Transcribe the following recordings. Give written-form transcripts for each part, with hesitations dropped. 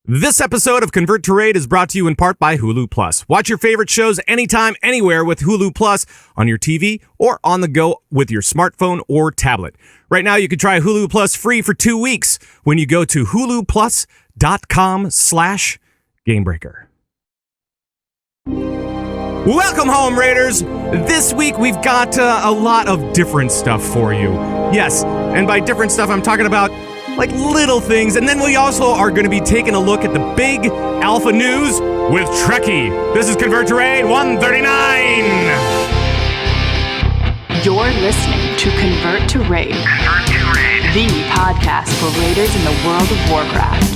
This episode of Convert to Raid is brought to you in part by Hulu Plus. Watch your favorite shows anytime, anywhere with Hulu Plus on your TV or on the go with your smartphone or tablet. Right now, you can try Hulu Plus free for 2 weeks when you go to huluplus.com/gamebreaker. Welcome home, Raiders! This week, we've got a lot of different stuff for you. Yes, and by different stuff, I'm talking about like little things, and then we also are going to be taking a look at the big alpha news with Treckie. This is Convert to Raid 139. You're listening to Convert to Raid, the podcast for raiders in the world of Warcraft.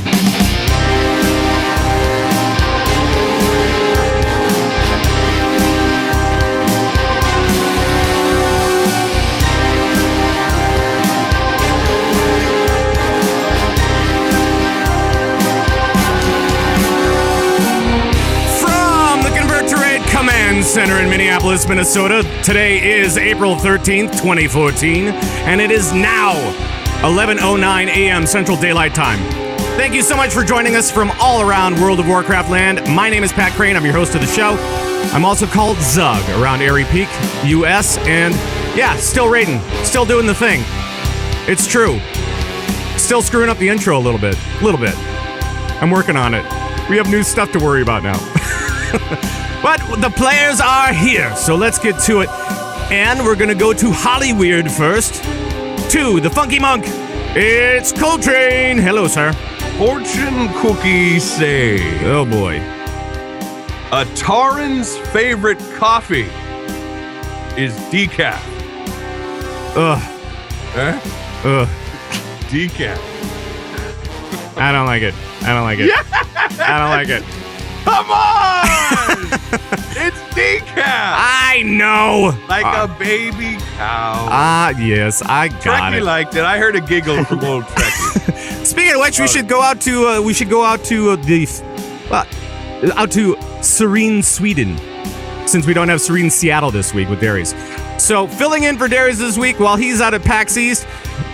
Command Center in Minneapolis, Minnesota. Today is April 13th, 2014, and it is now 11:09 a.m. Central Daylight Time. Thank you so much for joining us from all around World of Warcraft land. My name is Pat Krane. I'm your host of the show. I'm also called Zug around Airy Peak, U.S., and yeah, still raiding, still doing the thing. It's true. Still screwing up the intro a little bit. I'm working on it. We have new stuff to worry about now. But the players are here, so let's get to it. And we're going to go to Hollyweird first. To the Funky Monk, it's Koltrane. Hello, sir. Fortune cookies say, oh boy, a Tauren's favorite coffee is decaf. Ugh. Huh? Ugh. Decaf. I don't like it. Yeah! I don't like it. Come on! It's decaf! I know! Like a baby cow. Yes, I got Treckie it. liked it. I heard a giggle from old Treckie. Speaking of which, we should go out to out to Serene, Sweden, since we don't have Serene, Seattle this week with Darius. So, filling in for Darius this week while he's out at PAX East,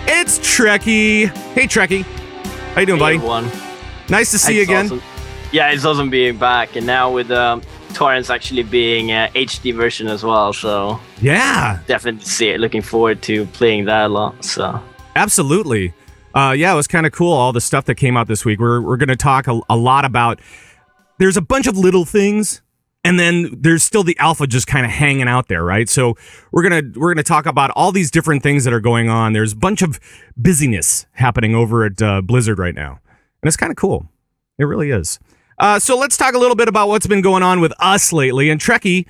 it's Treckie. Hey, Treckie. How you doing, buddy? Everyone. Nice to see you again. Awesome. Yeah, it's awesome being back, and now with Torrents actually being HD version as well, so Yeah. definitely see it. Looking forward to playing that a lot. So Absolutely. Yeah, it was kind of cool, all the stuff that came out this week. We're going to talk a lot about, there's a bunch of little things, and then there's still the alpha just kind of hanging out there, right? So we're gonna talk about all these different things that are going on. There's a bunch of busyness happening over at Blizzard right now, and it's kind of cool. It really is. So let's talk a little bit about what's been going on with us lately. And Treckie,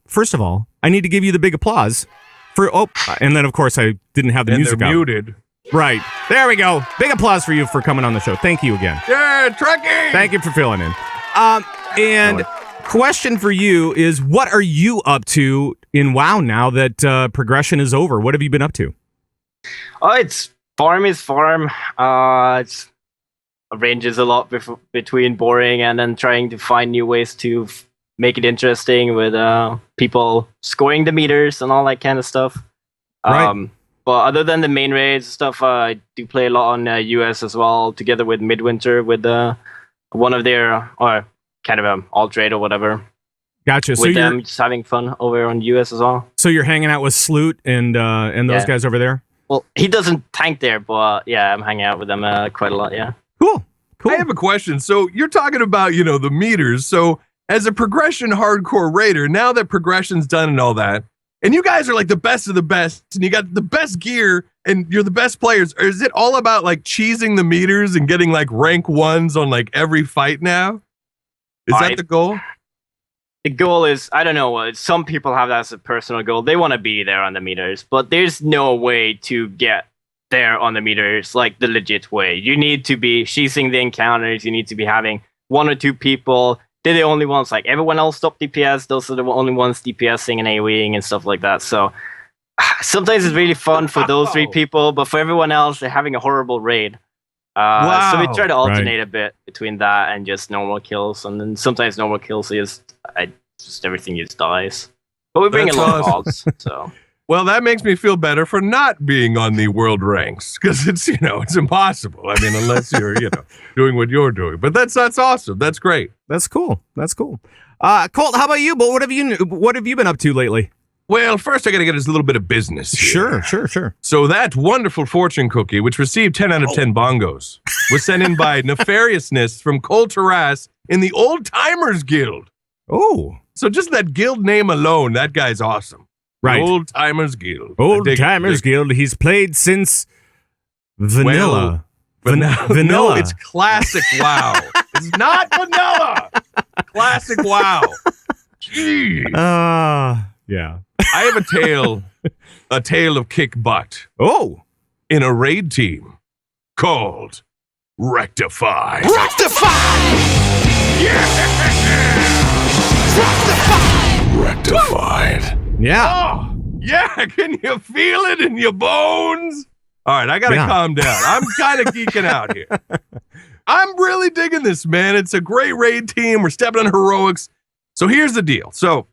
first of all, I need to give you the big applause for, and then of course I didn't have the And music they're out. muted. Right. There we go. Big applause for you for coming on the show. Thank you again. Yeah, Treckie! Thank you for filling in. And question for you is, what are you up to in WoW now that progression is over? What have you been up to? oh, it's farm is farm. It's ranges a lot between boring and then trying to find new ways to make it interesting with people scoring the meters and all that kind of stuff. Right. But other than the main raids stuff, I do play a lot on US as well, together with Midwinter, with one of their, or kind of alt raid or whatever. Gotcha. So With you're them just having fun over on US as well. so you're hanging out with Sloot and those Yeah. guys over there. Well, he doesn't tank there, but yeah, I'm hanging out with them quite a lot, yeah. Cool. I have a question. So you're talking about, the meters. So as a progression hardcore raider, now that progression's done and all that, and you guys are like the best of the best, and you got the best gear, and you're the best players, or is it all about like cheesing the meters and getting like rank ones on like every fight now? Is that the goal? The goal is, I don't know, some people have that as a personal goal. They want to be there on the meters, but there's no way to get there on the meters like the legit way. You need to be cheesing the encounters. You need to be having one or two people. They're the only ones. Like, everyone else stop DPS. Those are the only ones DPSing and AoEing and stuff like that. So sometimes it's really fun for those three people, but for everyone else, they're having a horrible raid. So we try to alternate a bit between that and just normal kills, and then sometimes normal kills is just everything just dies. But we bring That's a lot of awesome. hogs, so Well, that makes me feel better for not being on the world ranks because it's impossible. I mean, unless you're doing what you're doing. But that's awesome. That's great. That's cool. Colt, how about you? But what have you been up to lately? Well, first I got to get us a little bit of business here. Sure. So that wonderful fortune cookie, which received 10 out of 10 bongos, was sent in by Nefariousness from Koltrane in the Old Timers Guild. Oh. So just that guild name alone, that guy's awesome. Right. The Old Timers Guild. Old Timers Guild. He's played since vanilla. Vanilla. No, it's classic WoW. It's not vanilla. Classic WoW. Jeez. Yeah. I have a tale of kick butt. Oh. In a raid team called Rectify. Rectified. Yeah. Oh, yeah. Can you feel it in your bones? All right, I got to calm down. I'm kind of geeking out here. I'm really digging this, man. It's a great raid team. We're stepping on heroics. So here's the deal. So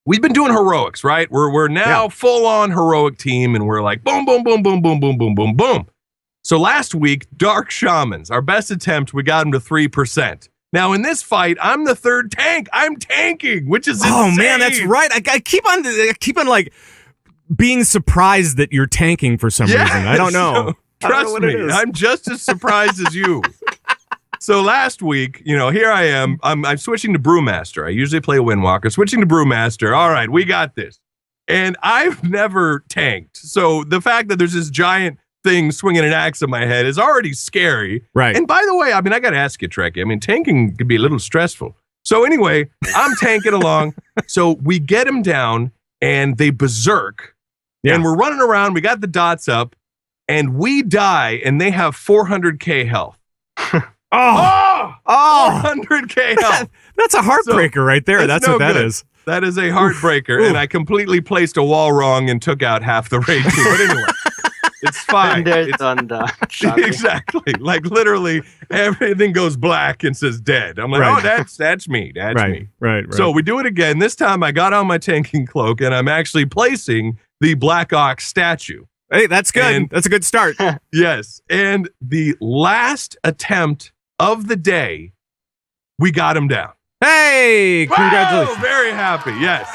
we've been doing heroics, right? We're now full on heroic team, and we're like boom, boom, boom, boom, boom, boom, boom, boom, boom. So last week, Dark Shamans, our best attempt, we got them to 3%. Now in this fight, I'm the third tank. I'm tanking, which is insane. Oh man, that's right. I keep on like being surprised that you're tanking for some reason. I don't know. Trust me, I'm just as surprised as you. So last week, here I am. I'm switching to Brewmaster. I usually play Windwalker. Switching to Brewmaster. All right, we got this. And I've never tanked. So the fact that there's this giant thing swinging an axe in my head is already scary. Right. And by the way, I got to ask you, Treckie. I mean, tanking could be a little stressful. So anyway, I'm tanking along. So we get him down, and they berserk. Yeah. And we're running around. We got the dots up, and we die, and they have 400k health. 400k health. That's a heartbreaker right there. That's what that is. That is a heartbreaker. And I completely placed a wall wrong and took out half the raid team. But anyway, it's fine. Exactly. Like literally everything goes black and says dead. I'm like, that's me. That's me. Right. So we do it again. This time I got on my tanking cloak and I'm actually placing the Black Ox statue. Hey, that's good. That's a good start. Yes. And the last attempt of the day, we got him down. Hey, congratulations. Wow, very happy. Yes.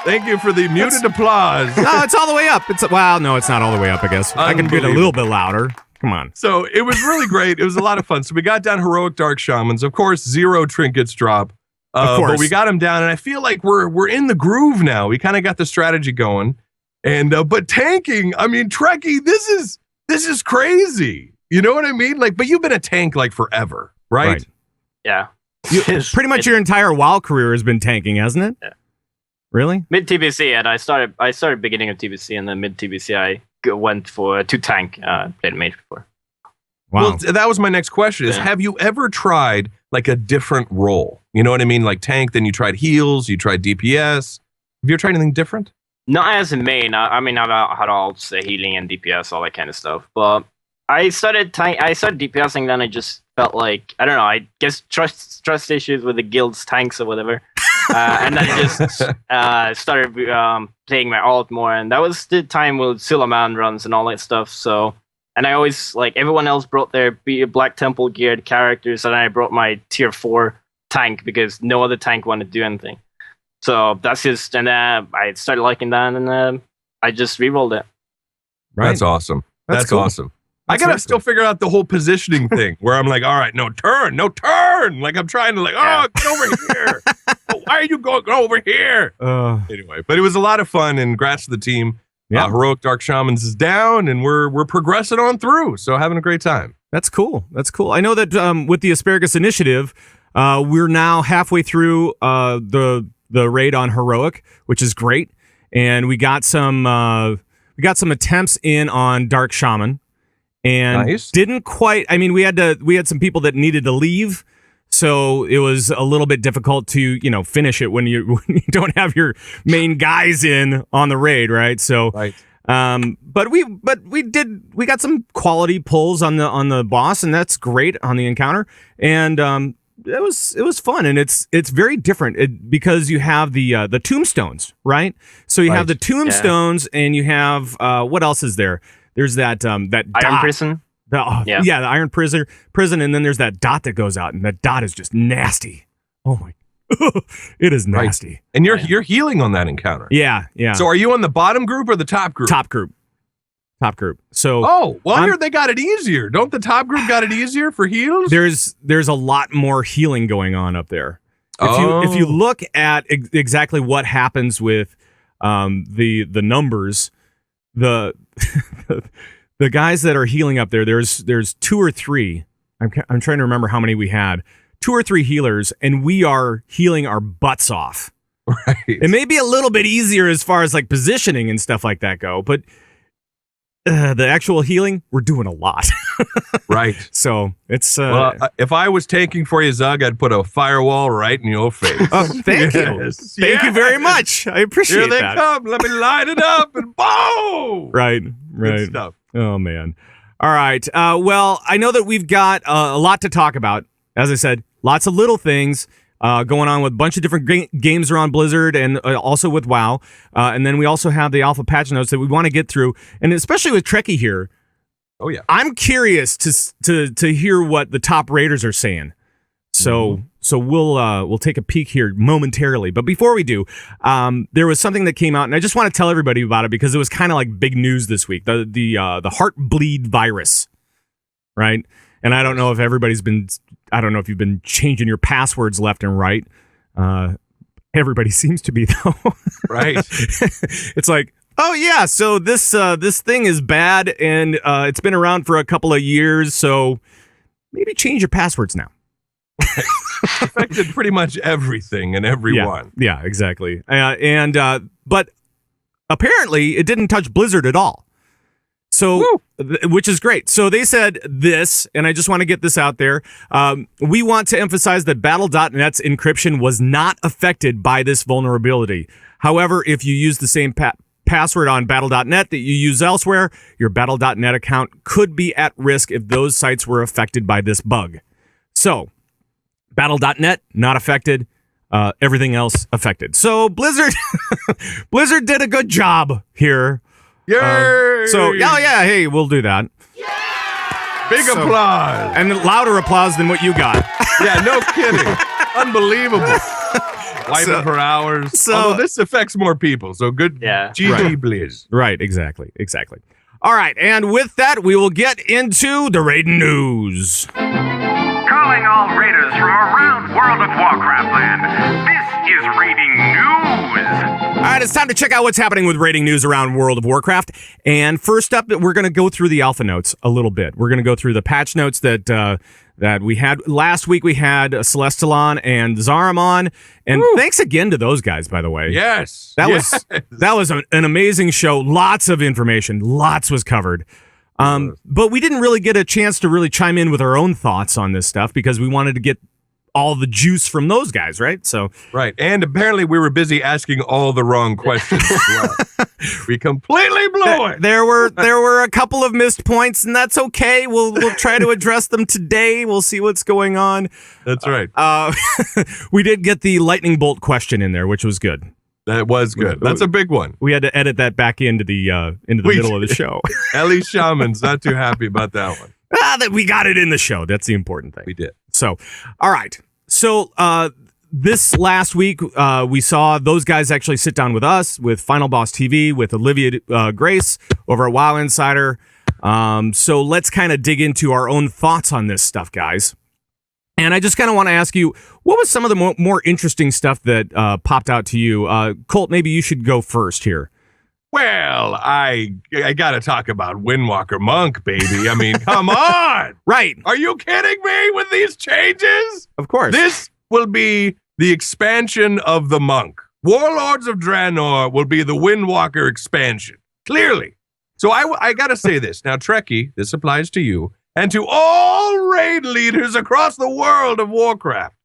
Thank you for the muted applause. No, it's all the way up. No, it's not all the way up, I guess. I can get a little bit louder. Come on. So it was really great. It was a lot of fun. So we got down heroic Dark Shamans. Of course, 0 trinkets drop. Of course. But we got him down, and I feel like we're in the groove now. We kind of got the strategy going. And but tanking, Trekkie, this is crazy. You know what I mean? Like, but you've been a tank like forever, right? Yeah. Pretty much your entire WoW career has been tanking, hasn't it? Yeah. Really? Mid TBC, and I started beginning of TBC, and then mid TBC I went for to tank. Played mage before. Wow. Well, that was my next question: is have you ever tried like a different role? You know what I mean? Like tank, then you tried heals, you tried DPS. Have you ever tried anything different? Not as a main. I've had all healing and DPS, all that kind of stuff. But I started DPSing, then I just felt like, I don't know, I guess trust issues with the guild's tanks or whatever. And then I just started playing my alt more, and that was the time with Suleiman runs and all that stuff. So, and I always, like, everyone else brought their Black Temple geared characters, and I brought my tier 4 tank because no other tank wanted to do anything. So that's just, and I started liking that, and I just rerolled it. Right. That's awesome. That's cool. Awesome. I gotta still figure out the whole positioning thing where I'm like, all right, no turn. Like I'm trying to get over here. Why are you going over here? Anyway, but it was a lot of fun, and congrats to the team. Yeah. Heroic Dark Shamans is down, and we're progressing on through. So having a great time. That's cool. I know that with the Asparagus Initiative, we're now halfway through the raid on Heroic, which is great, and we got some attempts in on Dark Shaman, and didn't quite. I mean, we had some people that needed to leave, so it was a little bit difficult to finish it when you don't have your main guys in on the raid, right? So, right. But we got some quality pulls on the boss, and that's great on the encounter, and was fun, and it's very different because you have the tombstones, right? So you have the tombstones, and you have what else is there? There's that Iron dot. Prison. The Iron Prison, and then there's that dot that goes out, and that dot is just nasty. Oh my, it is nasty. Right. And you're healing on that encounter. Yeah. So are you on the bottom group or the top group? Top group. So here they got it easier. Don't the top group got it easier for heals? There's a lot more healing going on up there. If you look at exactly what happens with the numbers, the the guys that are healing up there's 2 or 3. I'm trying to remember how many we had. 2 or 3 healers, and we are healing our butts off. Right. It may be a little bit easier as far as like positioning and stuff like that go, but the actual healing, we're doing a lot. Right. So it's if I was tanking for you, Zug, I'd put a firewall right in your face. Oh, thank you. Thank you very much. I appreciate Here they that. come. Let me light it up and boom. Right. Good stuff. Oh man. All right. Well, I know that we've got a lot to talk about. As I said, lots of little things going on with a bunch of different games around Blizzard and also with WoW. And then we also have the alpha patch notes that we want to get through. And especially with Treckie here. Oh, yeah. I'm curious to hear what the top raters are saying. So we'll take a peek here momentarily. But before we do, there was something that came out, and I just want to tell everybody about it because it was kind of like big news this week. The Heartbleed virus, right? And I don't know if you've been changing your passwords left and right. Everybody seems to be though. Right. It's like, oh yeah, so this thing is bad and it's been around for a couple of years, so maybe change your passwords now. Affected pretty much everything and everyone. Yeah, exactly. But apparently it didn't touch Blizzard at all. So, which is great. So they said this, and I just want to get this out there. We want to emphasize that Battle.net's encryption was not affected by this vulnerability. However, if you use the same password on Battle.net that you use elsewhere, your Battle.net account could be at risk if those sites were affected by this bug. So, Battle.net, not affected. Everything else affected. So, Blizzard did a good job here. Yay! Hey, we'll do that. Big applause. And louder applause than what you got. Yeah, no kidding. Unbelievable. Wiping for hours. Although this affects more people, so good. Yeah. GG Blizz. Right, exactly. All right, and with that, we will get into the raiding news. Calling all raiders from around World of Warcraft land. This is raiding news. All right, it's time to check out what's happening with raiding news around World of Warcraft. And first up, we're going to go through the alpha notes a little bit. We're going to go through the patch notes that we had last week. We had Celestalon and Zarhym on, and thanks again to those guys, by the way. Yes, that was an amazing show. Lots of information, lots was covered. But we didn't really get a chance to really chime in with our own thoughts on this stuff because we wanted to get all the juice from those guys, right? So right, and apparently we were busy asking all the wrong questions as well. We completely blew it. There were a couple of missed points, and that's okay. We'll try to address them today. We'll see what's going on. That's right. We did get the lightning bolt question in there, which was good. That was good. That's a big one. We had to edit that back into the middle of the show. Ellie Shaman's not too happy about that one. That we got it in the show. That's the important thing. We did. So, all right. So, this last week, we saw those guys actually sit down with us, with Final Boss TV, with Olivia Grace over at WoW Insider. So let's kind of dig into our own thoughts on this stuff, guys. And I just kind of want to ask you, what was some of the more interesting stuff that popped out to you? Colt, maybe you should go first here. Well, I got to talk about Windwalker Monk, baby. I mean, come on. Right. Are you kidding me with these changes? Of course. This will be the expansion of the Monk. Warlords of Draenor will be the Windwalker expansion. Clearly. So I got to say this. Now, Trekkie, this applies to you and to all raid leaders across the world of Warcraft.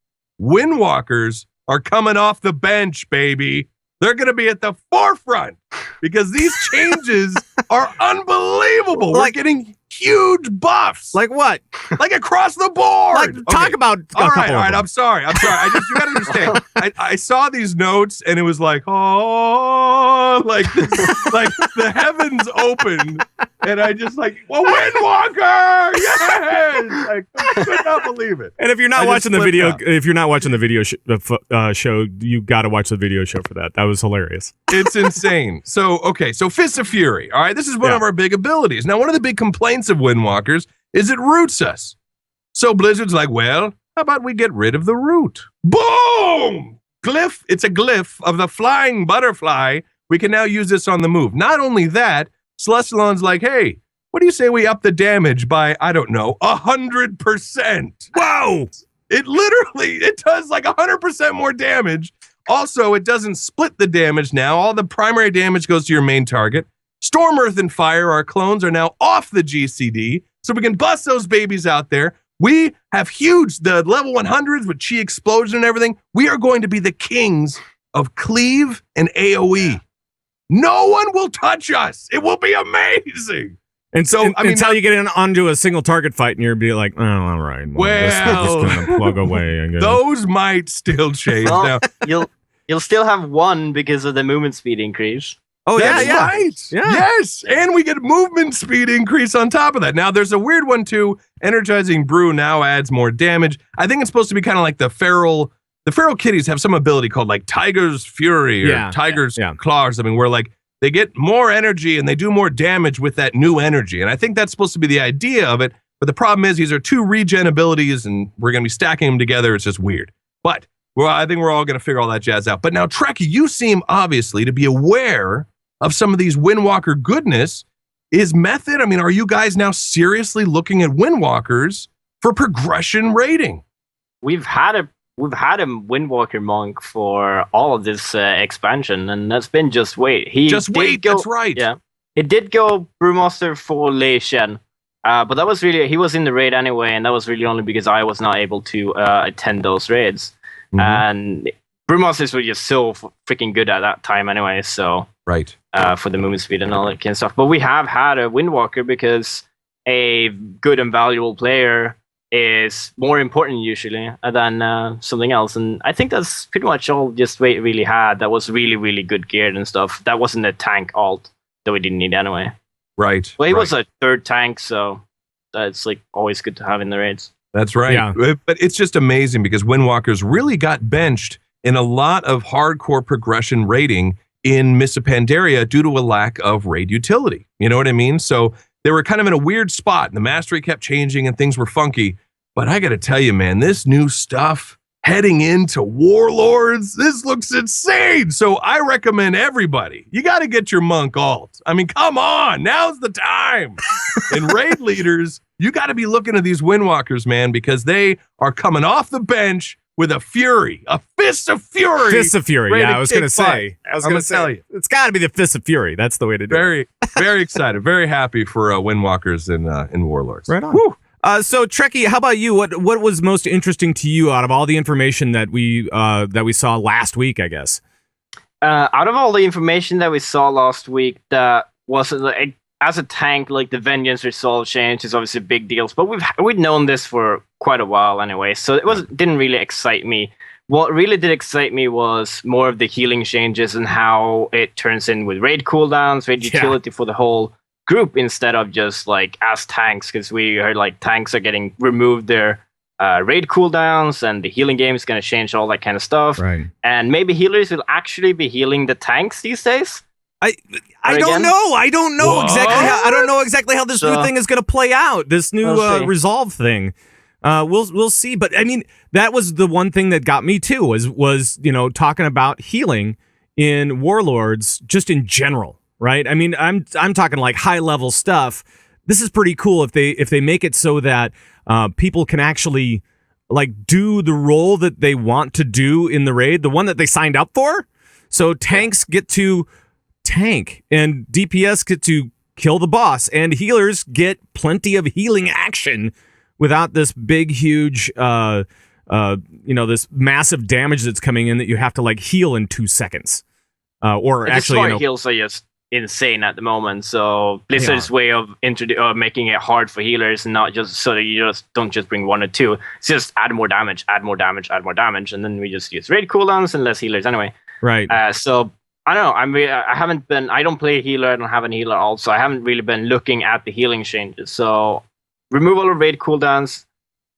Windwalkers are coming off the bench, baby. They're going to be at the forefront because these changes are unbelievable. We're getting huge buffs. Like what? Like across the board. Like talk about a all couple right, of all right. them. I'm sorry. You gotta understand. I saw these notes and it was like, oh, like this, like the heavens opened, and I just like, well, Windwalker, yes! Like, I could not believe it. And if you're not I watching the just video, flipped out. if you're not watching the video show, you got to watch the video show for that. That was hilarious. It's insane. So Fist of Fury. All right, this is one of our big abilities. Now, one of the big complaints of Windwalkers is it roots us. So Blizzard's like, well, how about we get rid of the root? Boom! Glyph. It's a glyph of the flying butterfly. We can now use this on the move. Not only that, Celestalon's like, hey, what do you say we up the damage by, I don't know, 100%? Whoa! It does like 100% more damage. Also, it doesn't split the damage now. All the primary damage goes to your main target. Storm, Earth, and Fire, our clones, are now off the GCD, so we can bust those babies out there. We have the level 100s with Chi Explosion and everything. We are going to be the kings of Cleave and AoE. No one will touch us. It will be amazing. And so, until you get onto a single target fight, and you're be like, oh, all right. This is gonna plug away. I guess. Those might still change. Well, Now, you'll still have one because of the movement speed increase. Oh, that's yeah. right. Yeah. Yes, and we get movement speed increase on top of that. Now, there's a weird one too. Energizing Brew now adds more damage. I think it's supposed to be kind of like the feral kitties have some ability called like Tiger's Fury or Tiger's Claw or something, where like they get more energy and they do more damage with that new energy. And I think that's supposed to be the idea of it. But the problem is these are two regen abilities and we're going to be stacking them together. It's just weird. But I think we're all going to figure all that jazz out. But now, Treckie, you seem obviously to be aware of some of these Windwalker goodness. Is Method, I mean, are you guys now seriously looking at Windwalkers for progression rating? We've had a Windwalker monk for all of this expansion, and that's been Just Wait. That's right. Yeah, it did go Brewmaster for Lei Shen, but that was really, he was in the raid anyway, and that was really only because I was not able to attend those raids. Mm-hmm. And Brewmasters were just so freaking good at that time anyway, so right. For the movement speed and all that kind of stuff. But we have had a Windwalker because a good and valuable player is more important usually than something else. And I think that's pretty much all Just Wait really had that was really, really good geared and stuff. That wasn't a tank alt that we didn't need anyway. Right. Well, he was a third tank, so that's like always good to have in the raids. That's right. Yeah. But it's just amazing because Windwalkers really got benched in a lot of hardcore progression rating in Mists of Pandaria due to a lack of raid utility. You know what I mean? So they were kind of in a weird spot and the mastery kept changing and things were funky. But I got to tell you, man, this new stuff heading into Warlords, this looks insane. So I recommend everybody, you got to get your monk alt. I mean, come on, now's the time. And raid leaders, you got to be looking at these Windwalkers, man, because they are coming off the bench with a fury, a Fist of Fury. Fist of Fury, yeah, I was going to say. Tell you. It's got to be the Fist of Fury. That's the way to do it. Very excited, very happy for Windwalkers in Warlords. Right on. Woo. So Treckie, how about you? What was most interesting to you out of all the information that we saw last week, I guess? Out of all the information that we saw last week, that wasn't like, as a tank, like the Vengeance Resolve change is obviously big deals, but we'd known this for quite a while anyway, so it didn't really excite me. What really did excite me was more of the healing changes and how it turns in with raid cooldowns, raid utility for the whole group instead of just like as tanks, because we heard like tanks are getting removed their raid cooldowns and the healing game is going to change all that kind of stuff. Right. And maybe healers will actually be healing the tanks these days. I don't know. I don't know exactly how this new thing is going to play out. This new resolve thing. We'll see. But I mean, that was the one thing that got me too. Was talking about healing in Warlords just in general, right? I mean, I'm talking like high level stuff. This is pretty cool if they make it so that people can actually like do the role that they want to do in the raid, the one that they signed up for. So tanks get to tank and DPS get to kill the boss and healers get plenty of healing action without this big huge this massive damage that's coming in that you have to like heal in 2 seconds or like actually heals are just insane at the moment. So Blizzard's way of making it hard for healers, and not just so that you just don't just bring 1 or 2. It's just add more damage, add more damage, add more damage, and then we just use raid cooldowns and less healers anyway. Right. So I don't know. I don't play healer. I don't have any healer also. I haven't really been looking at the healing changes. So removal of raid cooldowns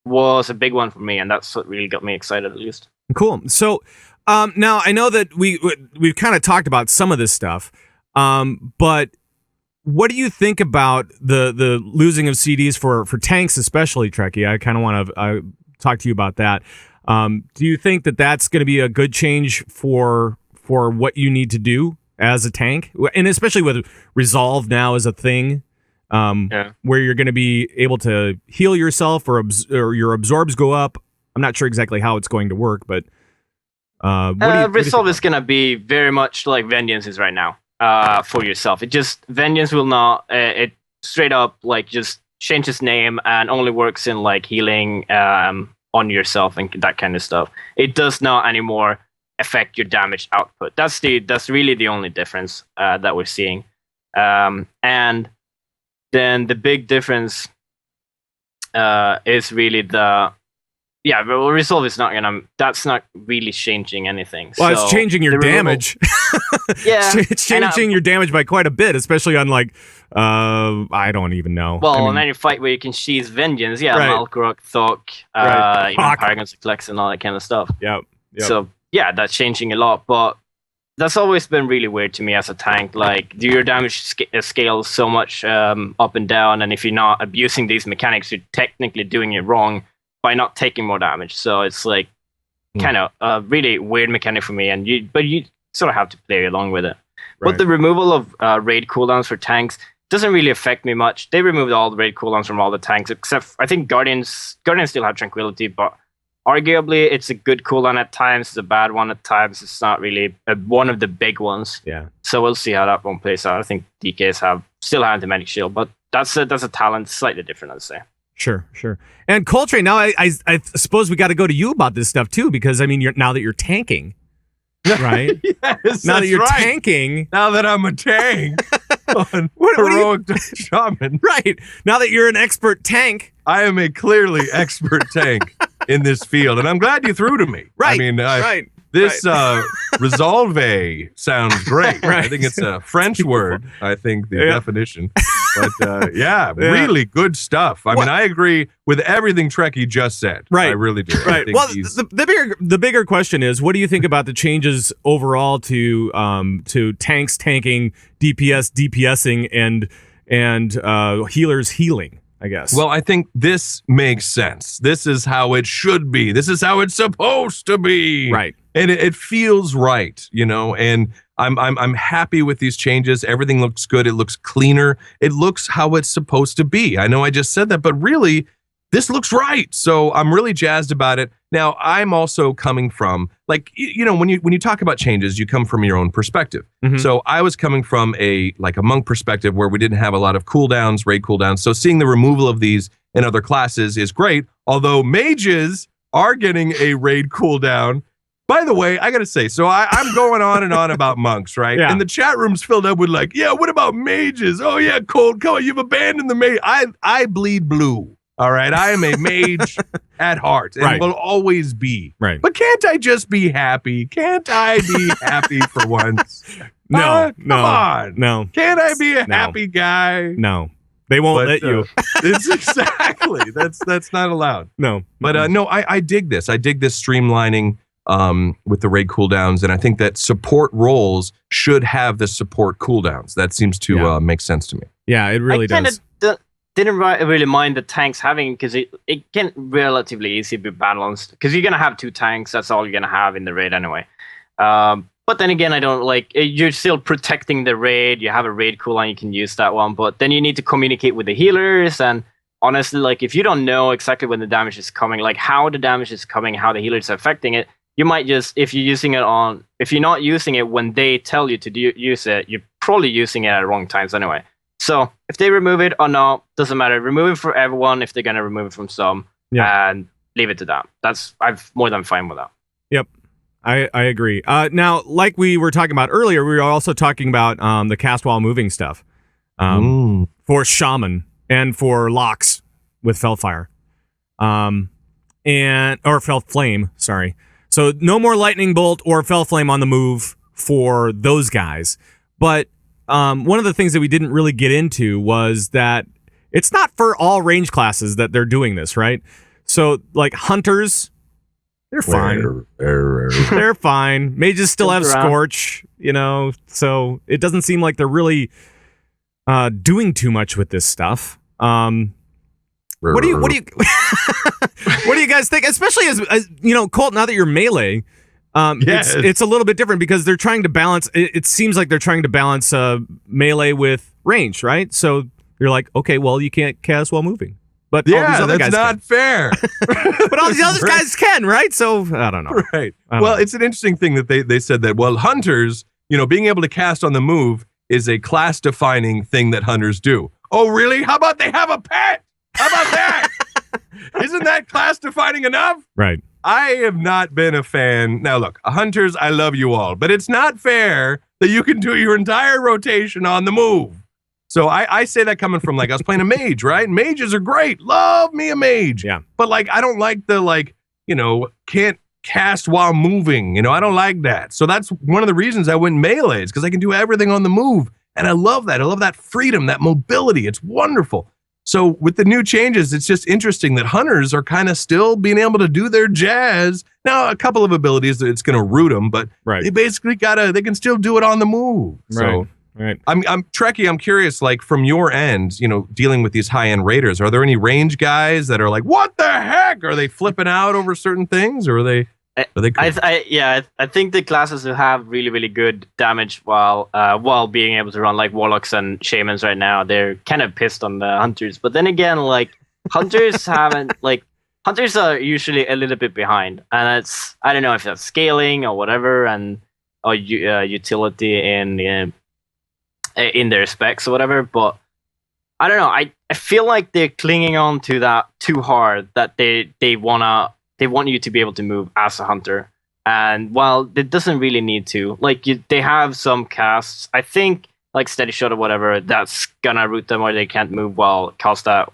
was a big one for me, and that's what really got me excited, at least. Cool. So now I know that we've kind of talked about some of this stuff, but what do you think about the losing of CDs for tanks, especially, Treckie? I kind of want to talk to you about that. Do you think that that's going to be a good change for what you need to do as a tank, and especially with Resolve now as a thing, where you're going to be able to heal yourself or your absorbs go up? I'm not sure exactly how it's going to work, but Resolve is going to be very much like Vengeance is right now for yourself. Vengeance will not, it straight up like just changes name and only works in like healing on yourself and that kind of stuff. It does not anymore affect your damage output. That's really the only difference that we're seeing. And then the big difference is really Resolve is that's not really changing anything. Well, it's changing your damage. It's changing your damage by quite a bit, especially on like, I don't even know. Well, and then you fight where you can sheath Vengeance, Malkorok, Thok, Paragons of Flex and all that kind of stuff. Yep. So, yeah, that's changing a lot, but that's always been really weird to me as a tank. Like, your damage scales so much up and down, and if you're not abusing these mechanics, you're technically doing it wrong by not taking more damage. So it's like kind of a really weird mechanic for me, but you sort of have to play along with it. Right. But the removal of raid cooldowns for tanks doesn't really affect me much. They removed all the raid cooldowns from all the tanks, except I think Guardians still have Tranquility, but arguably it's a good cooldown at times, it's a bad one at times. It's not really one of the big ones. Yeah. So we'll see how that one plays out. I think DKs still have Anti-Magic Shield, but that's a talent slightly different, I'd say. Sure. And Koltrane, now I suppose we got to go to you about this stuff too, because I mean, now that you're tanking, right? Yes, now that you're tanking. Now that I'm a tank on Heroic Shaman. Right. Now that you're an expert tank. I am a clearly expert tank in this field, and I'm glad you threw to me. Right. I mean, this Resolve sounds great. Right. I think it's a French word, I think, the definition. But really good stuff. I mean, I agree with everything Treckie just said. Right. I really do. Right. Well, the bigger question is, what do you think about the changes overall to tanks tanking, DPSing, and healers healing, I guess? Well, I think this makes sense. This is how it should be. This is how it's supposed to be. Right. And it feels right, and I'm happy with these changes. Everything looks good. It looks cleaner. It looks how it's supposed to be. I know I just said that, but really, this looks right. So I'm really jazzed about it. Now, I'm also coming from, like, when you talk about changes, you come from your own perspective. Mm-hmm. So I was coming from a monk perspective where we didn't have a lot of cooldowns, raid cooldowns. So seeing the removal of these in other classes is great. Although mages are getting a raid cooldown. By the way, I got to say, so I'm going on and on about monks, right? Yeah. And the chat room's filled up with like, yeah, what about mages? Oh, yeah, Cold, come on, you've abandoned the mage. I bleed blue, all right? I am a mage at heart and will always be. Right. But can't I just be happy? Can't I be happy for once? No, come on. No. Can't I be a happy guy? No. They won't let you. It's exactly. That's not allowed. No. But no, I dig this. I dig this streamlining with the raid cooldowns, and I think that support roles should have the support cooldowns. That seems to make sense to me. Yeah, it really does. Didn't really mind the tanks having, because it can relatively easily be balanced, because you're gonna have 2 tanks. That's all you're gonna have in the raid anyway. But then again, I don't like, you're still protecting the raid. You have a raid cooldown, you can use that one, but then you need to communicate with the healers. And honestly, like, if you don't know exactly when the damage is coming, like how the damage is coming, how the healers are affecting it, you might just, if you're not using it when they tell you to use it, you're probably using it at the wrong times anyway. So if they remove it or not, doesn't matter. Remove it for everyone if they're going to remove it from some, and leave it to that. I'm more than fine with that. Yep. I agree. Now, like we were talking about earlier, we were also talking about the cast while moving stuff for Shaman and for Locks with Felfire. Or Fel Flame, sorry. So no more Lightning Bolt or Fel Flame on the move for those guys. But one of the things that we didn't really get into was that it's not for all range classes that they're doing this, right? So like Hunters, they're fine. They're fine. Mages still have Scorch, so it doesn't seem like they're really doing too much with this stuff. What do you what do you guys think? Especially as Colt, now that you're melee, it's a little bit different because they're trying to balance. It seems like they're trying to balance melee with range, right? So you're like, okay, well, you can't cast while moving, but all these other guys not can. fair. But all these other guys can, right? So I don't know. Right. Well, it's an interesting thing that they said that Hunters, being able to cast on the move is a class defining thing that Hunters do. Oh, really? How about they have a pet? How about that? Isn't that class defining enough? Right. I have not been a fan. Now, look, Hunters, I love you all, but it's not fair that you can do your entire rotation on the move. So I say that coming from, like, I was playing a mage, right? Mages are great. Love me a mage. Yeah. But, like, I don't like the, can't cast while moving. I don't like that. So that's one of the reasons I went melee, is because I can do everything on the move. And I love that. I love that freedom, that mobility. It's wonderful. So with the new changes, it's just interesting that Hunters are kind of still being able to do their jazz. Now, a couple of abilities that it's going to root them, but they basically they can still do it on the move. So right. I'm Treckie, I'm curious, like from your end, dealing with these high-end raiders, are there any range guys that are like, what the heck? Are they flipping out over certain things, or are they cool? I think the classes who have really, really good damage while being able to run like Warlocks and Shamans right now, they're kind of pissed on the Hunters. But then again, like Hunters Hunters are usually a little bit behind, and I don't know if that's scaling or whatever, or utility in their specs or whatever. But I don't know. I feel like they're clinging on to that too hard, that they want you to be able to move as a Hunter. And while it doesn't really need to, they have some casts, I think, like Steady Shot or whatever, that's gonna root them, or they can't move while cast that,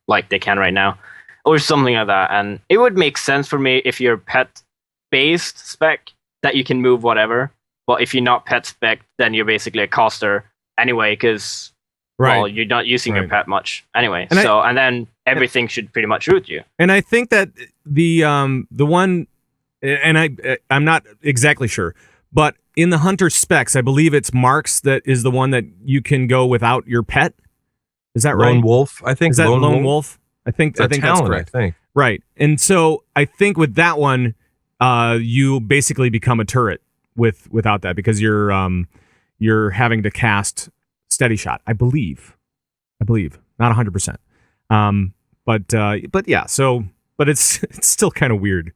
like they can right now, or something like that. And it would make sense for me if you're pet-based spec, that you can move whatever. But if you're not pet spec, then you're basically a caster anyway, because you're not using your pet much anyway. And then everything should pretty much root you. And I think that the one, and I'm not exactly sure, but in the Hunter specs, I believe it's Marks that is the one that you can go without your pet. Is that right? Lone Wolf, I think. Is that Lone Wolf? I think that's correct. I think. Right. And so I think with that one, you basically become a turret without that, because you're having to cast Steady Shot, I believe, not 100%. But yeah, so, but it's still kind of weird.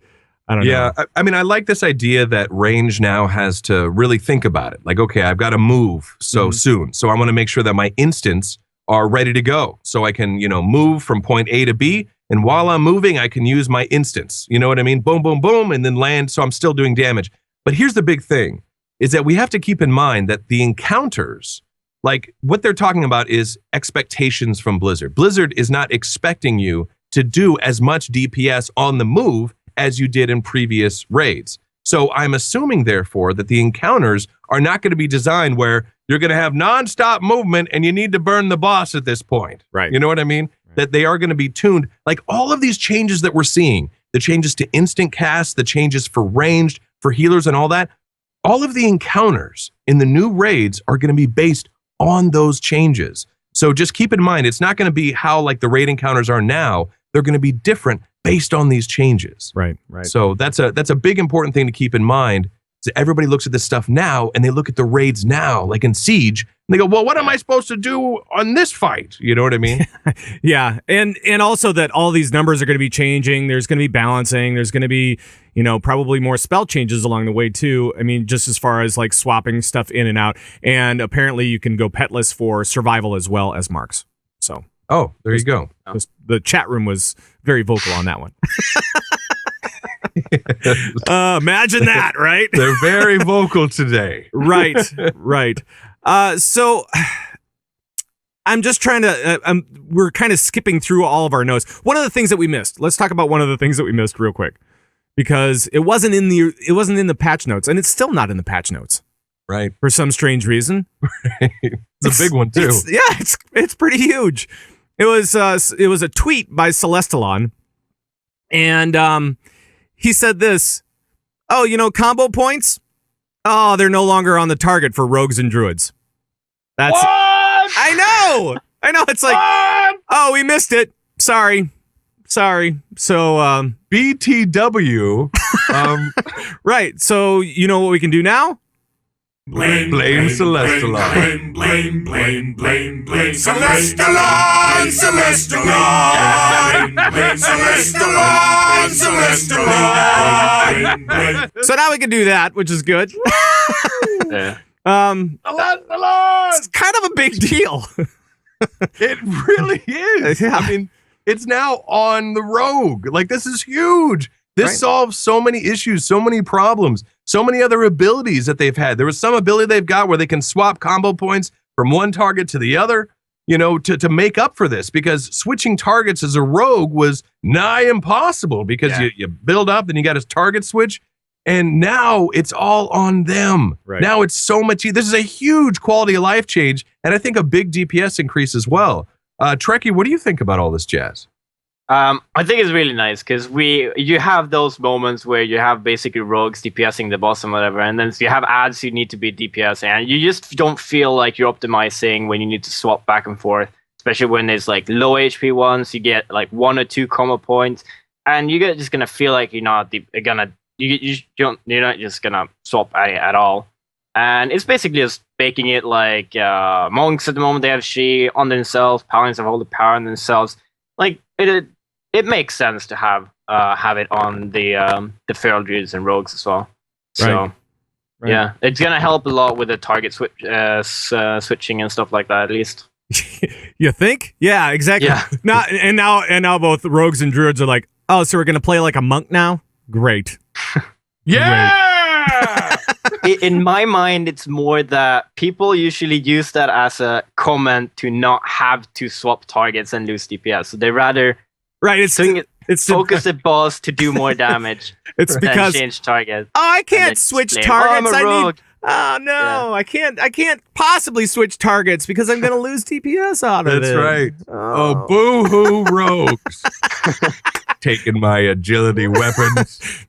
I don't know. Yeah, I mean, I like this idea that range now has to really think about it. Like, okay, I've got to move soon, so I want to make sure that my instants are ready to go, so I can, move from point A to B, and while I'm moving, I can use my instants. You know what I mean? Boom, boom, boom, and then land. So I'm still doing damage. But here's the big thing: is that we have to keep in mind that the encounters, like what they're talking about, is expectations from Blizzard. Blizzard is not expecting you to do as much DPS on the move as you did in previous raids. So I'm assuming, therefore, that the encounters are not going to be designed where you're going to have nonstop movement and you need to burn the boss at this point. Right. You know what I mean? Right. That they are going to be tuned. Like all of these changes that we're seeing, the changes to instant cast, the changes for ranged, for healers and all that, all of the encounters in the new raids are going to be based on those changes. So just keep in mind, it's not going to be how like the raid encounters are now. They're going to be different based on these changes. Right. So that's a big important thing to keep in mind. So everybody looks at this stuff now and they look at the raids now, like in Siege, and they go, well, what am I supposed to do on this fight? You know what I mean? Yeah. And also that all these numbers are going to be changing. There's going to be balancing. There's going to be, probably more spell changes along the way too. I mean, just as far as like swapping stuff in and out. And apparently you can go petless for survival as well as Marks. So. Oh, there you go. The chat room was very vocal on that one. Imagine that, right? They're very vocal today. Right. So I'm just trying to. We're kind of skipping through all of our notes. One of the things that we missed. Let's talk about one of the things that we missed real quick, because it wasn't in the patch notes, and it's still not in the patch notes. Right. For some strange reason. It's a big one too. It's pretty huge. It was a tweet by Celestalon, and he said this. Oh, combo points. Oh, they're no longer on the target for rogues and druids. That's. What? I know. It's like, oh, we missed it. Sorry. So, BTW. Right. So, you know what we can do now? Blame Celestalon. Blame Celestalon. So now we can do that, which is good. Yeah. It's kind of a big deal. It really is. Yeah. I mean, it's now on the rogue. Like, this is huge. This solves so many issues, so many problems, so many other abilities that they've had. There was some ability they've got where they can swap combo points from one target to the other, to make up for this, because switching targets as a rogue was nigh impossible, because you build up, then you got to target switch, and now it's all on them. Right. Now it's so much. This is a huge quality of life change, and I think a big DPS increase as well. Trekkie, what do you think about all this jazz? I think it's really nice because you have those moments where you have basically rogues DPSing the boss and whatever, and then you have ads you need to be DPSing, and you just don't feel like you're optimizing when you need to swap back and forth, especially when there's like low HP ones. You get like 1 or 2 combo points, and you're just gonna feel like you're not just gonna swap at all. And it's basically just making it like monks at the moment, they have Shi on themselves, paladins have all the power on themselves. Like it makes sense to have it on the feral druids and rogues as well. So yeah, it's gonna help a lot with the target switching and stuff like that, at least. You think? Yeah, exactly. Yeah. Now both rogues and druids are like, oh, so we're gonna play like a monk now? Great. Yeah. In my mind, it's more that people usually use that as a comment to not have to swap targets and lose DPS. So they rather it's focus the boss to do more damage. It's because change targets. Oh, I can't switch targets. I'm a rogue. Oh no, Yeah. I can't possibly switch targets because I'm gonna lose DPS out of it. That's right. Oh, boo-hoo rogues. Taking my agility weapons.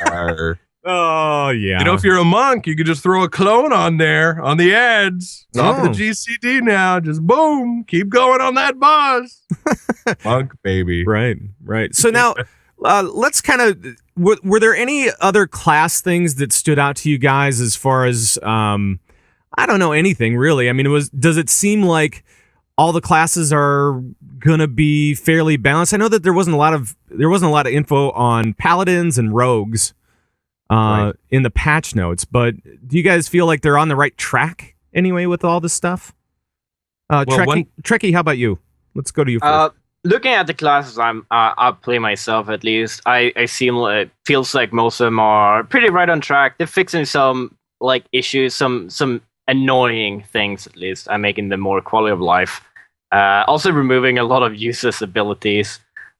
Arr. Oh yeah. If you're a monk, you could just throw a clone on there on the ads. It's off the GCD now. Just boom, keep going on that boss. Monk, baby. Right. So now, let's kind of. Were there any other class things that stood out to you guys as far as I don't know, anything really? I mean, does it seem like all the classes are gonna be fairly balanced? I know that there wasn't a lot of info on paladins and rogues. In the patch notes, but do you guys feel like they're on the right track anyway with all this stuff? Trekkie, how about you? Let's go to you first. Looking at the classes I play myself, at least, it feels like most of them are pretty right on track. They're fixing some like issues, some annoying things, at least, and making them more quality of life. Also removing a lot of useless abilities.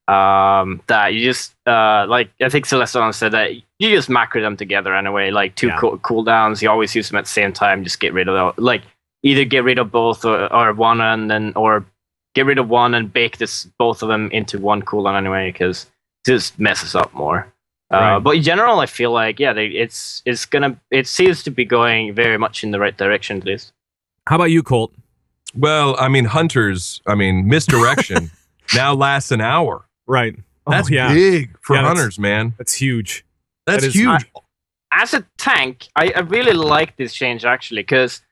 That you just like I think Celestalon said that you just macro them together anyway, like 2 cooldowns. You always use them at the same time. Just get rid of either get rid of both or one, or get rid of one and bake both of them into one cooldown anyway, because it just messes up more. But in general, I feel like it seems to be going very much in the right direction, at least. How about you, Colt? Well, I mean, hunters. I mean, misdirection now lasts an hour. Right. That's big for hunters, man. That's huge. That's huge. As a tank, I really like this change, actually, because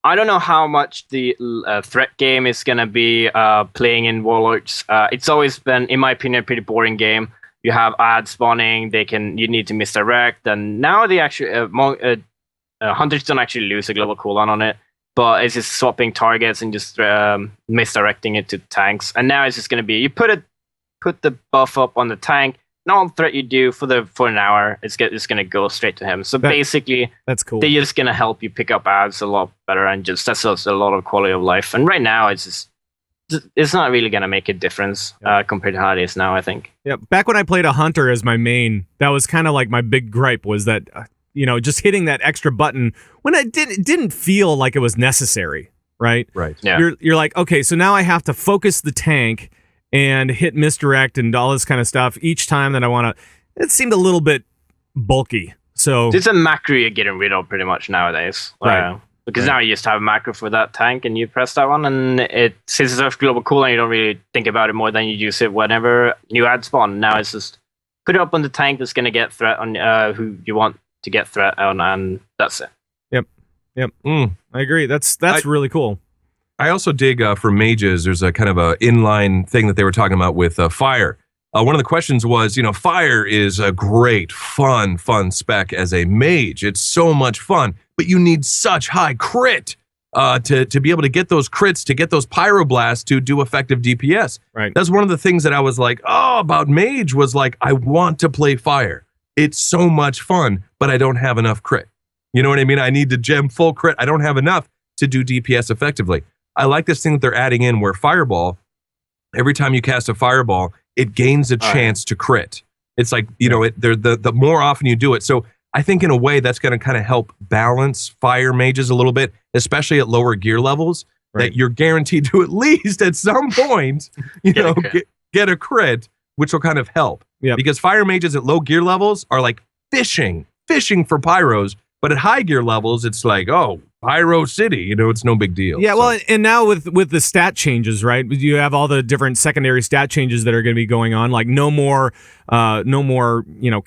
I don't know how much the threat game is going to be playing in Warlords. It's always been, in my opinion, a pretty boring game. You have ads spawning, you need to misdirect, and now they actually, hunters don't actually lose a global cooldown on it, but it's just swapping targets and just misdirecting it to tanks. And now it's just going to be, you put the buff up on the tank, normal threat you do for an hour, it's going to go straight to him. So basically, that's cool. They're just going to help you pick up ads a lot better, and just that's a lot of quality of life. And right now, it's not really going to make a difference compared to how it is now, I think. Yeah, back when I played a hunter as my main, that was kind of like my big gripe was that, just hitting that extra button when it didn't feel like it was necessary, right? Right. Yeah. You're like, okay, so now I have to focus the tank and hit misdirect and all this kind of stuff each time that I want to. It seemed a little bit bulky. So it's a macro you're getting rid of pretty much nowadays. Right. Because now you just have a macro for that tank and you press that one, and since it's off global cooldown, you don't really think about it more than you use it whenever new ads spawn. Now it's just put it up on the tank that's going to get threat on who you want to get threat on, and that's it. Yep. I agree. That's really cool. I also dig for mages. There's a kind of a inline thing that they were talking about with fire. One of the questions was, fire is a great, fun spec as a mage. It's so much fun, but you need such high crit to be able to get those crits, to get those pyroblasts to do effective DPS. Right. That's one of the things that I was like, about mage was like, I want to play fire. It's so much fun, but I don't have enough crit. You know what I mean? I need to gem full crit. I don't have enough to do DPS effectively. I like this thing that they're adding in where fireball, every time you cast a fireball, it gains a chance to crit. It's like, the more often you do it. So I think in a way that's going to kind of help balance fire mages a little bit, especially at lower gear levels, that you're guaranteed to at least at some point, get a crit, which will kind of help. Yep. Because fire mages at low gear levels are like fishing for pyros. But at high gear levels, it's like, Pyro City, it's no big deal. Yeah, well, and now with the stat changes, right? You have all the different secondary stat changes that are going to be going on, like no more,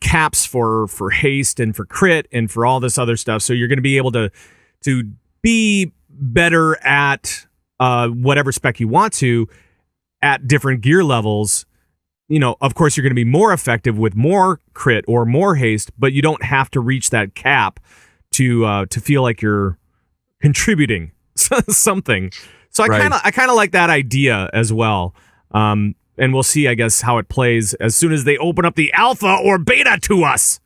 caps for haste and for crit and for all this other stuff. So you're going to be able to be better at whatever spec you want to at different gear levels. Of course, you're going to be more effective with more crit or more haste, but you don't have to reach that cap to feel like you're contributing something. So I kind of like that idea as well. And we'll see, I guess, how it plays as soon as they open up the alpha or beta to us.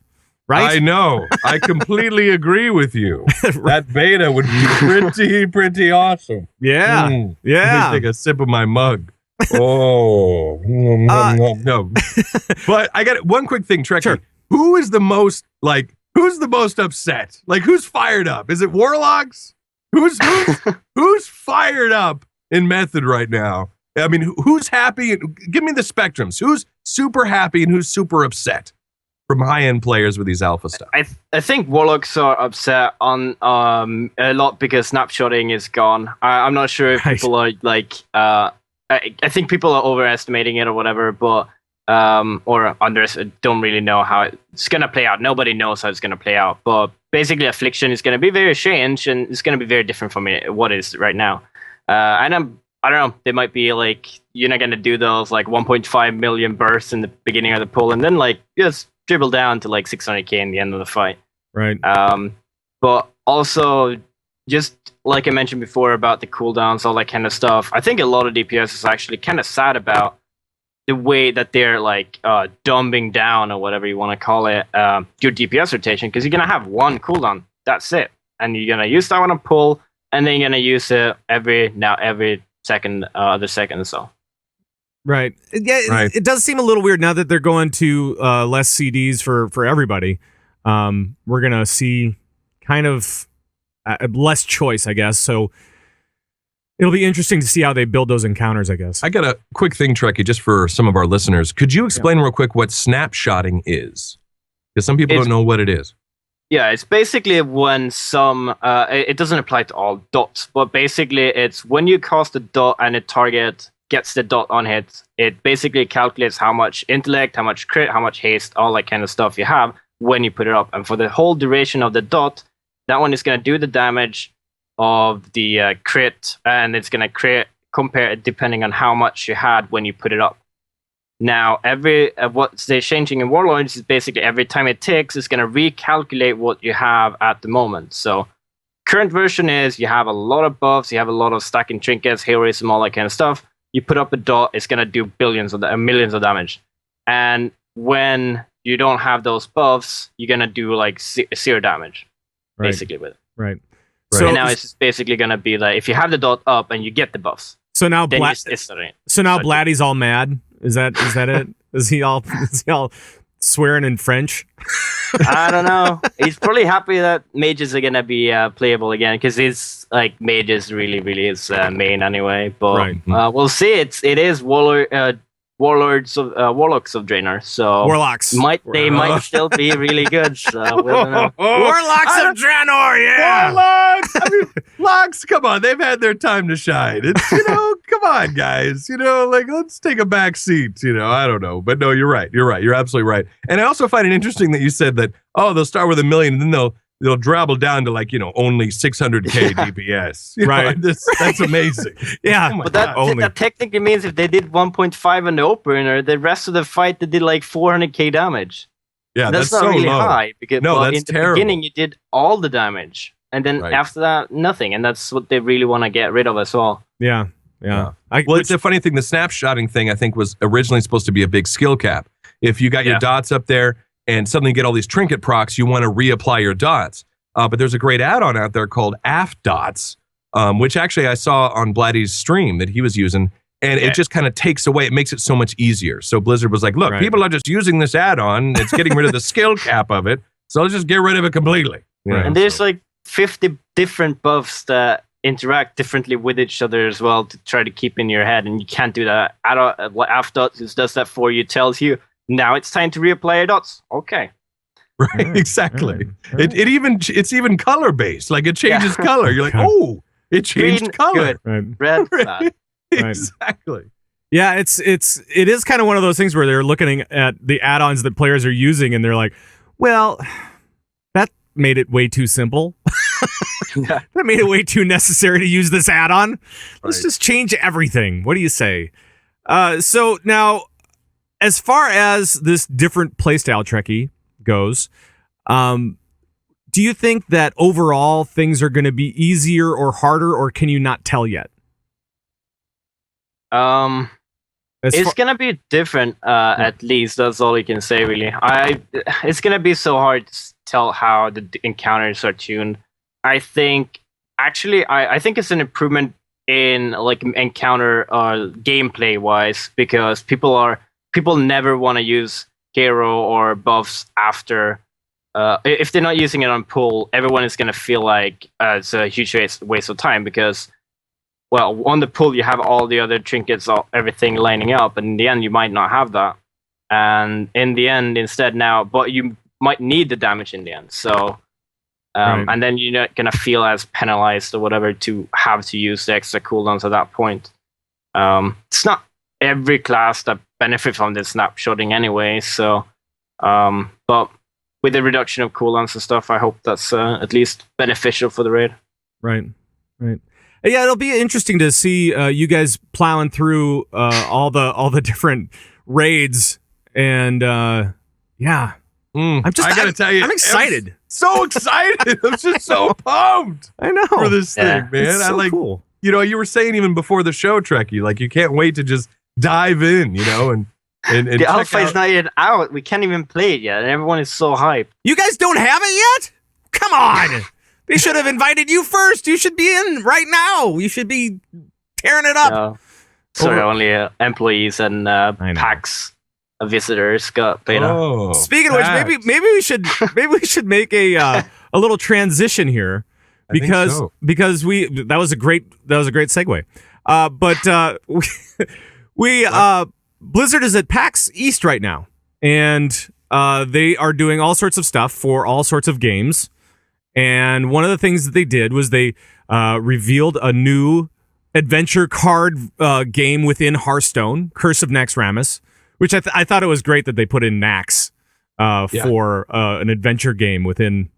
Right? I know. I completely agree with you. That beta would be pretty awesome. Yeah. Yeah. Let me take a sip of my mug. Oh, no. But I got one quick thing, Treckie. Sure. Who's the most upset? Like, who's fired up? Is it Warlocks? Who's fired up in Method right now? I mean, who's happy? Give me the spectrums. Who's super happy and who's super upset from high-end players with these alpha stuff? I think Warlocks are upset on a lot because snapshotting is gone. I'm not sure if people are like... I think people are overestimating it or whatever, but or don't really know how it's gonna play out. Nobody knows how it's gonna play out. But basically, Affliction is gonna be very strange, and it's gonna be very different from what is right now. And I don't know. They might be like, you're not gonna do those like 1.5 million bursts in the beginning of the pull, and then like just dribble down to like 600k in the end of the fight. Right. But also, just like I mentioned before about the cooldowns, all that kind of stuff, I think a lot of DPS is actually kind of sad about the way that they're like dumbing down, or whatever you want to call it, your DPS rotation, because you're going to have one cooldown. That's it. And you're going to use that one on pull, and then you're going to use it every second, other second or so. Right. Yeah, right. It does seem a little weird now that they're going to less CDs for everybody. We're going to see kind of less choice, I guess. So it'll be interesting to see how they build those encounters, I guess. I got a quick thing, Treckie, just for some of our listeners. Could you explain real quick what snapshotting is? Because some people don't know what it is. Yeah, it's basically when it doesn't apply to all dots, but basically it's when you cast a dot and a target gets the dot on hit, it basically calculates how much intellect, how much crit, how much haste, all that kind of stuff you have when you put it up. And for the whole duration of the dot, that one is going to do the damage of the crit, and it's going to compare it depending on how much you had when you put it up. Now, what they're changing in Warlords is basically every time it ticks, it's going to recalculate what you have at the moment. So, current version is you have a lot of buffs, you have a lot of stacking trinkets, heroism, all that kind of stuff. You put up a dot, it's going to do millions of damage. And when you don't have those buffs, you're gonna do like 0 damage, Right. basically with it. Right. So- And now it's just basically gonna be like if you have the dot up and you get the buffs, So now, then it's starting. Blatty's all mad. Is that it? Is he all swearing in French? I don't know. He's probably happy that mages are gonna be playable again because his like mages really his main anyway. But Right. we'll see. It is Warlords of Warlocks of Draenor, so Warlocks. they might still be really good. So we don't know. Warlocks of Draenor, yeah. Warlocks! I mean, Locks, come on. They've had their time to shine. It's, come on, guys. Like, let's take a back seat. I don't know. But no, you're right. You're absolutely right. And I also find it interesting that you said that, they'll start with $1 million and then they'll drabble down to only 600K DPS. Right. That's amazing. Yeah. Oh my But God. that technically means if they did 1.5 on the opener, the rest of the fight they did like 400k damage. Yeah, That's that's not so really low. high because No, but that's in the terrible. beginning you did all the damage, and then Right. after that nothing, and that's what they really want to get rid of as well. Yeah. Well, it's a funny thing. The snapshotting thing, I think, was originally supposed to be a big skill cap. If you got your Yeah. dots up there and suddenly get all these trinket procs, you want to reapply your dots. But there's a great add-on out there called AF Dots, which actually I saw on Blatty's stream that he was using, and it just kind of takes away. It makes it so much easier. So Blizzard was like, look, Right. people are just using this add-on. It's getting rid of the skill cap of it. So let's just get rid of it completely. Right. And there's like 50 different buffs that interact differently with each other as well to try to keep in your head, and you can't do that. AF Dots does that for you, tells you now it's time to reapply your dots. Okay. Right, exactly. All right. It's even color based. Like it changes color. You're like, oh, it changed Green, color. good. Right. Red, Right. bad. Exactly. Yeah, it is kind of one of those things where they're looking at the add-ons that players are using and they're like, well, that made it way too simple. That made it way too necessary to use this add-on. Let's Right. just change everything. What do you say? So now, as far as this different playstyle Trekkie goes, do you think that overall things are going to be easier or harder, or can you not tell yet? It's gonna be different. At least that's all you can say, really. It's gonna be so hard to tell how the encounters are tuned. I think it's an improvement in like encounter gameplay wise, because people never want to use hero or buffs after. If they're not using it on pull, everyone is gonna feel like it's a huge waste of time because. Well, on the pull, you have all the other trinkets, everything lining up, and in the end, you might not have that. And in the end, instead now, but you might need the damage in the end. So, Right. and then you're not going to feel as penalized or whatever to have to use the extra cooldowns at that point. It's not every class that benefit from this snapshotting anyway. So, but with the reduction of cooldowns and stuff, I hope that's at least beneficial for the raid. Right. Yeah, it'll be interesting to see you guys plowing through all the different raids, and yeah, I gotta tell you, I'm excited. I'm so excited. I'm just so pumped I know for this thing, man. It's so cool. You were saying even before the show, Trekkie, like you can't wait to just dive in, and The check alpha is out. not yet out. We can't even play it yet, and everyone is so hyped. You guys don't have it yet? Come on! They should have invited you first. You should be in right now. You should be tearing it up. Sorry, Oh. only employees and know. PAX visitors got beta. Oh, Speaking of which, facts. maybe we should make a little transition here I think because so. that was a great segue. But we Blizzard is at PAX East right now, and they are doing all sorts of stuff for all sorts of games. And one of the things that they did was they revealed a new adventure card game within Hearthstone, Curse of Naxxramas, which I thought it was great that they put in Nax for an adventure game within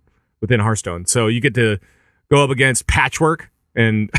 Hearthstone. So you get to go up against Patchwork and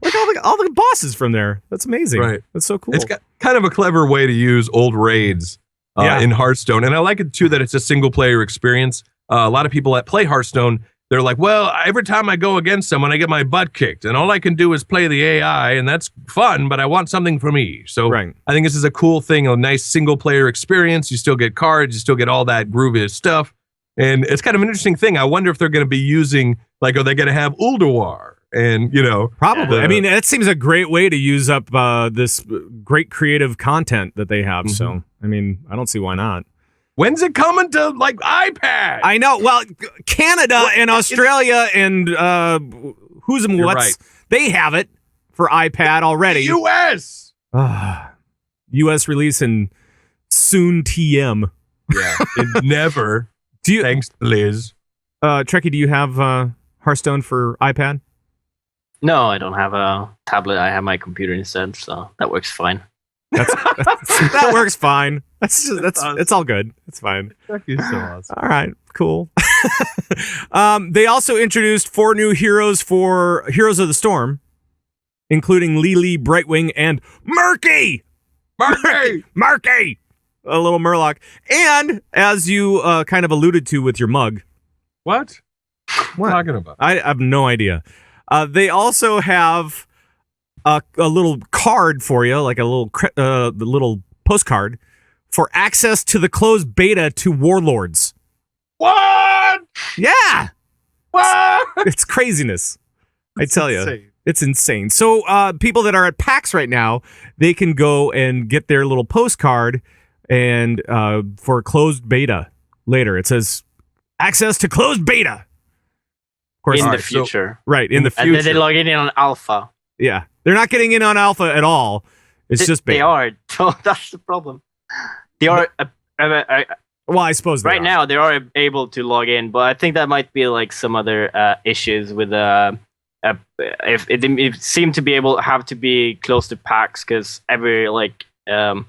like all the bosses from there. That's amazing. Right. That's so cool. It's got kind of a clever way to use old raids in Hearthstone. And I like it, too, that it's a single-player experience. A lot of people that play Hearthstone, they're like, well, every time I go against someone, I get my butt kicked, and all I can do is play the AI, and that's fun, but I want something from me. So Right. I think this is a cool thing, a nice single-player experience. You still get cards, you still get all that groovy stuff, and it's kind of an interesting thing. I wonder if they're going to be using, like, are they going to have Ulduar? And, Probably. I mean, that seems a great way to use up this great creative content that they have. So, I mean, I don't see why not. When's it coming to, like, iPad? I know. Well, Canada and Australia and who's and You're what's, right. they have it for iPad already. U.S. U.S. release and soon TM. Yeah, it never. Thanks, Liz. Trekkie, do you have Hearthstone for iPad? No, I don't have a tablet. I have my computer instead, so that works fine. That works fine. It's all good. It's fine. Trekkie's so awesome. All right, cool. They also introduced 4 new heroes for Heroes of the Storm, including Lily, Brightwing, and Murky! Murky! A little Murloc. And, as you kind of alluded to with your mug. What? What are you talking about? I have no idea. They also have a little card for you, like a little postcard, for access to the closed beta to Warlords. What? Yeah! What? It's craziness. I tell you. insane. It's insane. So people that are at PAX right now, they can go and get their little postcard and for closed beta later. It says access to closed beta. Of course, In the right, so- future. right, in the And then future. they log in on alpha. Yeah. They're not getting in on alpha at all. It's just beta. They are. So that's the problem. They are. Well, I suppose they Right are. now, they are able to log in, but I think that might be like some other issues with if it seemed to be have to be close to PAX because the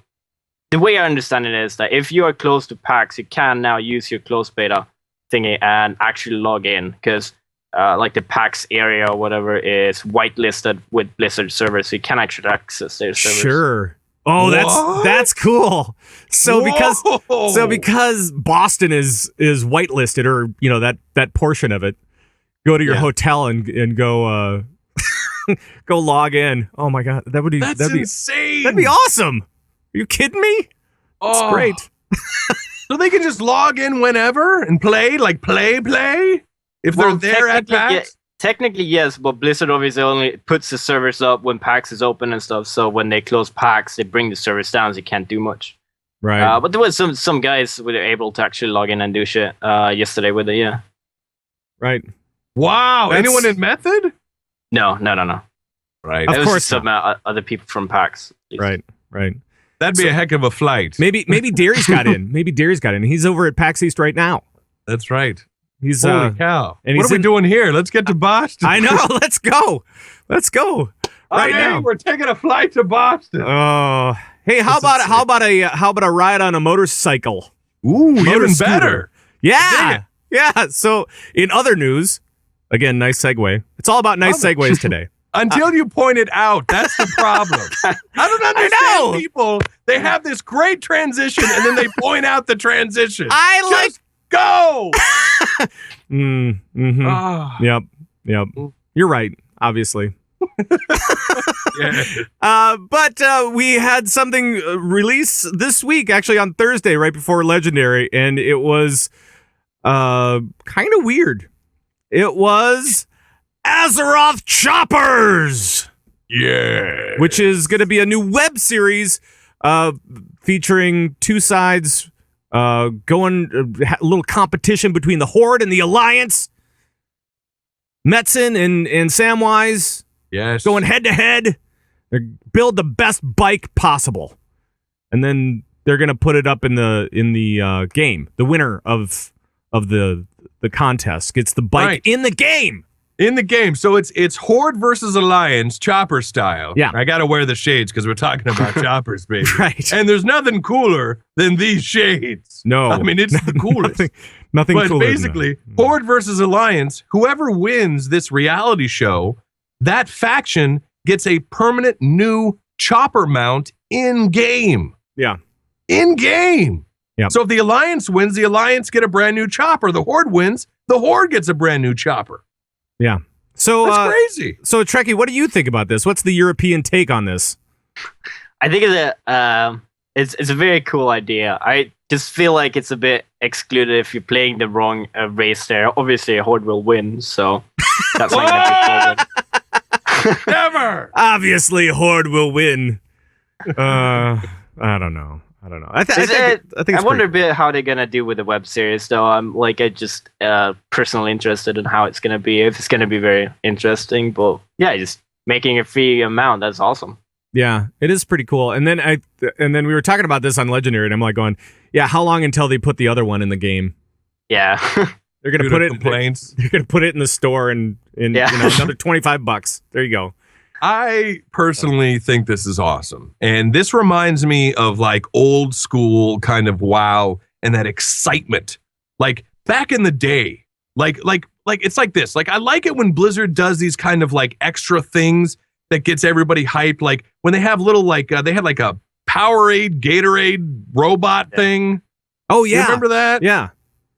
way I understand it is that if you are close to PAX, you can now use your closed beta thingy and actually log in because like the PAX area or whatever is whitelisted with Blizzard servers, so you can actually access their servers. Sure. Oh, What? that's cool. So Whoa. because Boston is whitelisted, or that portion of it, go to your Yeah. hotel and go go log in. Oh my god, that'd be insane. that'd be awesome. Are you kidding me? It's Oh. great. So they can just log in whenever and play, like play? If Well, they're there at technically, PAX? Technically, yes, but Blizzard obviously only puts the servers up when PAX is open and stuff. So when they close PAX, they bring the servers down, so you can't do much. Right. But there was some guys who were able to actually log in and do shit yesterday with it. Yeah. Right. Wow. That's- Anyone in Method? No. Right. Of It was course just some other people from PAX. Right. That'd be a heck of a flight. Maybe Derry's got in. He's over at PAX East right now. That's right. He's Holy cow. and What he's are we in- doing here? Let's get to Boston. I know. Let's go right Okay, now. we're taking a flight to Boston. Oh, hey, how about a ride on a motorcycle? Ooh, Motor even scooter. better. Yeah. So in other news, again, nice segue. It's all about nice Love it. segues today. Until you point it out, that's the problem. I don't know. understand people. They have this great transition and then they point out the transition. Just go. Mm-hmm. Ah, Yep. You're right, obviously. yeah. But we had something release this week, actually on Thursday, right before Legendary, and it was kind of weird. It was Azeroth Choppers, Yeah. which is going to be a new web series featuring two sides going a little competition between the Horde and the Alliance. Metzen and Samwise Yes. going head to head. They build the best bike possible, and then they're gonna put it up in the game. The winner of the contest gets the bike Right. in the game. In the game. So it's Horde versus Alliance, chopper style. Yeah. I got to wear the shades because we're talking about choppers, baby. Right. And there's nothing cooler than these shades. No, I mean, it's the coolest. Nothing But cooler than basically, that. Horde versus Alliance, whoever wins this reality show, that faction gets a permanent new chopper mount in game. Yeah. In game. Yep. So if the Alliance wins, the Alliance get a brand new chopper. The Horde wins, the Horde gets a brand new chopper. Yeah. So that's crazy. So Treckie, what do you think about this? What's the European take on this? I think it's a very cool idea. I just feel like it's a bit excluded if you're playing the wrong race there. Obviously, Horde will win, so that's not going to be a problem. Never. Obviously, Horde will win. I don't know. I wonder a bit how they're gonna do with the web series, though. I'm just personally interested in how it's gonna be. If it's gonna be very interesting, but yeah, just making a free amount, that's awesome. Yeah, it is pretty cool. And then we were talking about this on Legendary, and I'm like going, yeah, how long until they put the other one in the game? Yeah, they're gonna put it. Complaints. They're gonna put it in the store and another $25. There you go. I personally think this is awesome. And this reminds me of like old school kind of WoW and that excitement. Like back in the day, like it's like this. Like I like it when Blizzard does these kind of like extra things that gets everybody hyped. Like when they have little they had like a Powerade, Gatorade robot thing. Oh yeah. You remember that? Yeah.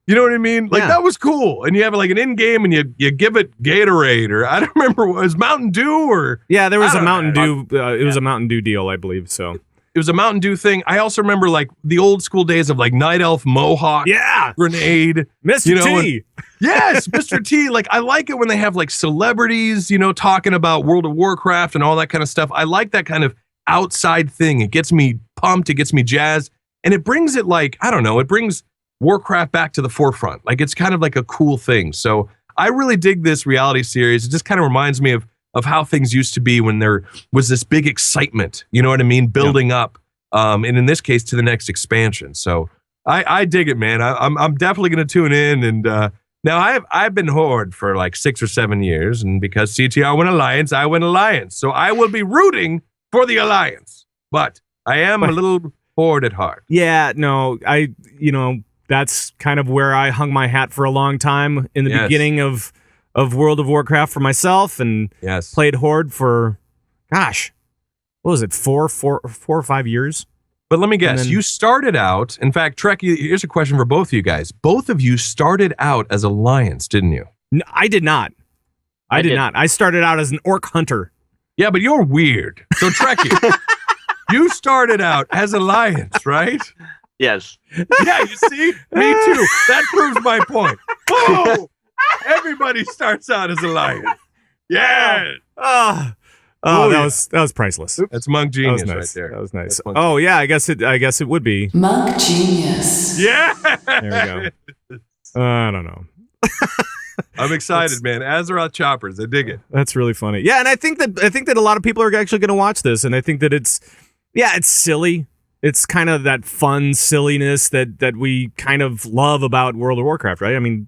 You know what I mean? Like that was cool. And you have like an in-game and you give it Gatorade or I don't remember, was Mountain Dew or... Yeah, there was a Mountain Dew. It was a Mountain Dew deal, I believe. So it was a Mountain Dew thing. I also remember like the old school days of like Night Elf Mohawk. Yeah. Grenade. Mr. T. Yes, Mr. T. Like I like it when they have like celebrities, talking about World of Warcraft and all that kind of stuff. I like that kind of outside thing. It gets me pumped. It gets me jazzed. And it brings it like, I don't know, it brings Warcraft back to the forefront. Like it's kind of like a cool thing. So I really dig this reality series. It just kind of reminds me of how things used to be when there was this big excitement, you know what I mean? Building up. And in this case to the next expansion. So I dig it, man. I'm definitely going to tune in. And now I've been Horde for like 6 or 7 years. And because CTR went Alliance, I went Alliance. So I will be rooting for the Alliance. But I am a little Horde at heart. Yeah, no, that's kind of where I hung my hat for a long time in the beginning of World of Warcraft for myself, and played Horde for, gosh, what was it, four or 5 years? But let me guess, you started out, in fact, Treckie, here's a question for both of you guys. Both of you started out as Alliance, didn't you? No, I did not. I did not. I started out as an Orc Hunter. Yeah, but you're weird. So Treckie, you started out as Alliance, right? Yes. Yeah, you see? Me too. That proves my point. Whoa! Everybody starts out as Alliance. Yeah. That was priceless. That's monk genius nice. right there. That was nice. Oh yeah, I guess it would be. Monk genius. Yeah. There we go. I don't know. I'm excited, man. Azeroth Choppers. I dig it. That's really funny. Yeah, and I think that a lot of people are actually going to watch this, and I think that it's silly. It's kind of that fun silliness that we kind of love about World of Warcraft, right? I mean,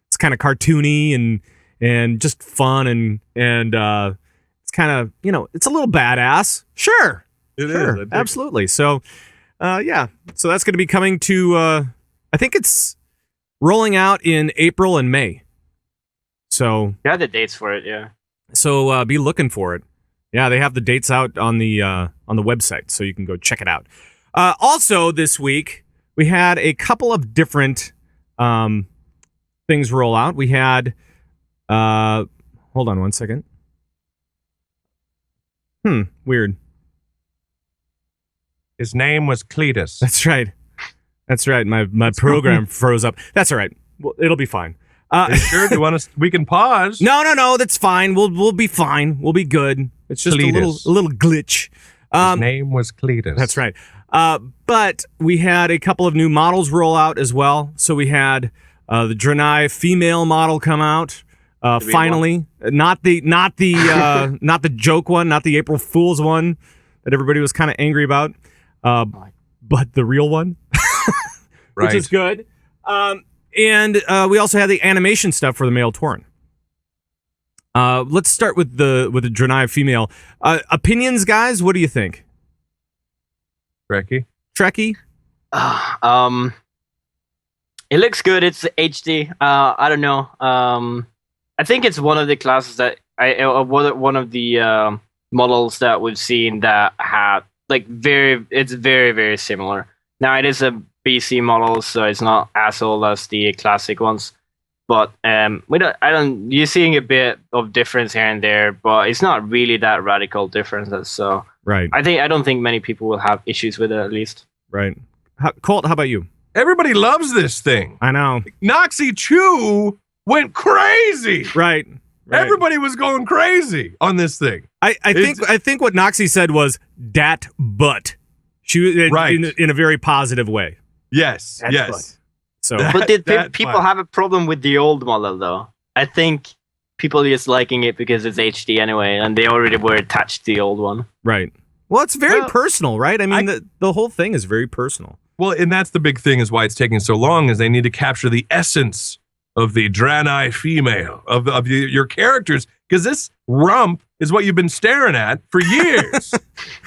it's kind of cartoony and just fun and it's kind of, it's a little badass. Sure. It is. Absolutely. So, so that's going to be coming to, I think it's rolling out in April and May. So you have the dates for it, yeah. So be looking for it. Yeah, they have the dates out on the website, so you can go check it out. Also, this week we had a couple of different things roll out. We had, hold on one second. Weird. His name was Cletus. That's right. My program froze up. That's all right. Well, it'll be fine. Sure, do you want us? We can pause. No. That's fine. We'll be fine. We'll be good. It's just a little glitch. His name was Cletus. That's right. But we had a couple of new models roll out as well. So we had the Draenor female model come out. Finally, not the joke one, not the April Fool's one that everybody was kind of angry about, but the real one, which is good. And we also had the animation stuff for the male Tauren. Let's start with the Draenor female. Opinions, guys. What do you think? Treckie? It looks good. It's HD. I don't know. I think it's one of the classes that one of the models that we've seen that have it's very, very similar. Now it is a BC models, so it's not as old as the classic ones. But you're seeing a bit of difference here and there, but it's not really that radical differences. So Right. I don't think many people will have issues with it, at least. Right. Colt, how about you? Everybody loves this thing. I know. Noxy Chew went crazy. Right. Everybody was going crazy on this thing. I think what Noxy said was dat but. She Right. in a very positive way. Yes. That's yes. right. So But did That people fine. have a problem with the old model, though? I think people are just liking it because it's HD anyway, and they already were attached to the old one. right. Well, it's very Well, personal, right? I mean, the whole thing is very personal. Well, and that's the big thing is why it's taking so long is they need to capture the essence of the Draenor female, of your characters, because this rump is what you've been staring at for years.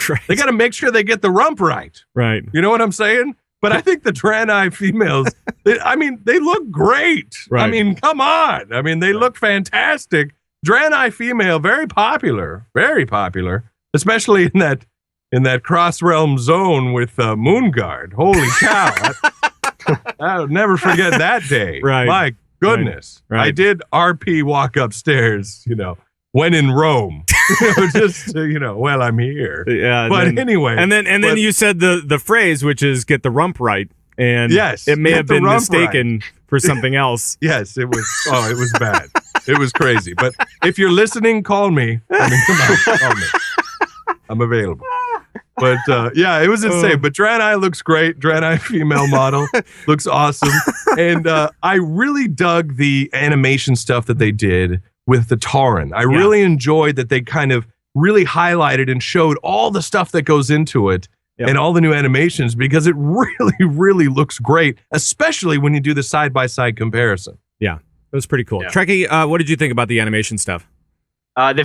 Right. They got to make sure they get the rump right. Right. You know what I'm saying? But I think the Draenor females, they look great. Right. I mean, come on. I mean, they look fantastic. Draenor female, very popular, especially in that cross-realm zone with Moonguard. Holy cow. I'll never forget that day. Right. My goodness. Right. I did RP walk upstairs, when in Rome. Just, well, I'm here. Yeah. But anyway. And then you said the phrase, which is "get the rump right," and Yes, it may get have the been rump mistaken for something else. Yes, it was. Oh, it was bad. It was crazy. But if you're listening, call me. Come on, call me. I'm available. But it was insane. But Draenor looks great. Draenor female model looks awesome. And I really dug the animation stuff that they did with the Tauren. I really enjoyed that they kind of really highlighted and showed all the stuff that goes into it. Yep. And all the new animations, because it really, really looks great, especially when you do the side-by-side comparison. Yeah, it was pretty cool. Yeah. Trekkie, what did you think about the animation stuff? The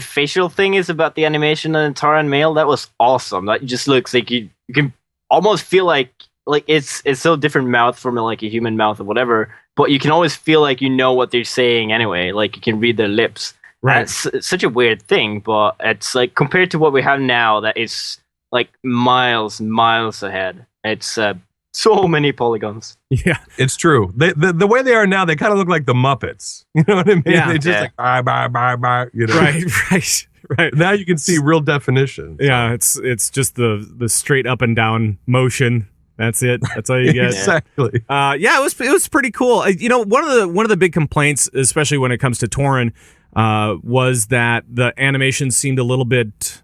facial thing is about the animation on the Tauren male. That was awesome. That just looks like you can almost feel like it's so different mouth from like a human mouth or whatever, but you can always feel like you know what they're saying anyway. Like you can read their lips. Right. It's such a weird thing, but it's like compared to what we have now, that is like miles ahead. It's so many polygons. Yeah. It's true. The way they are now, they kind of look like the Muppets. You know what I mean? Yeah. They just like, bye, Right. Now you can see real definition. Yeah, it's just the straight up and down motion. That's it. That's all you get. Exactly. It was pretty cool. One of the big complaints, especially when it comes to Tauren, was that the animation seemed a little bit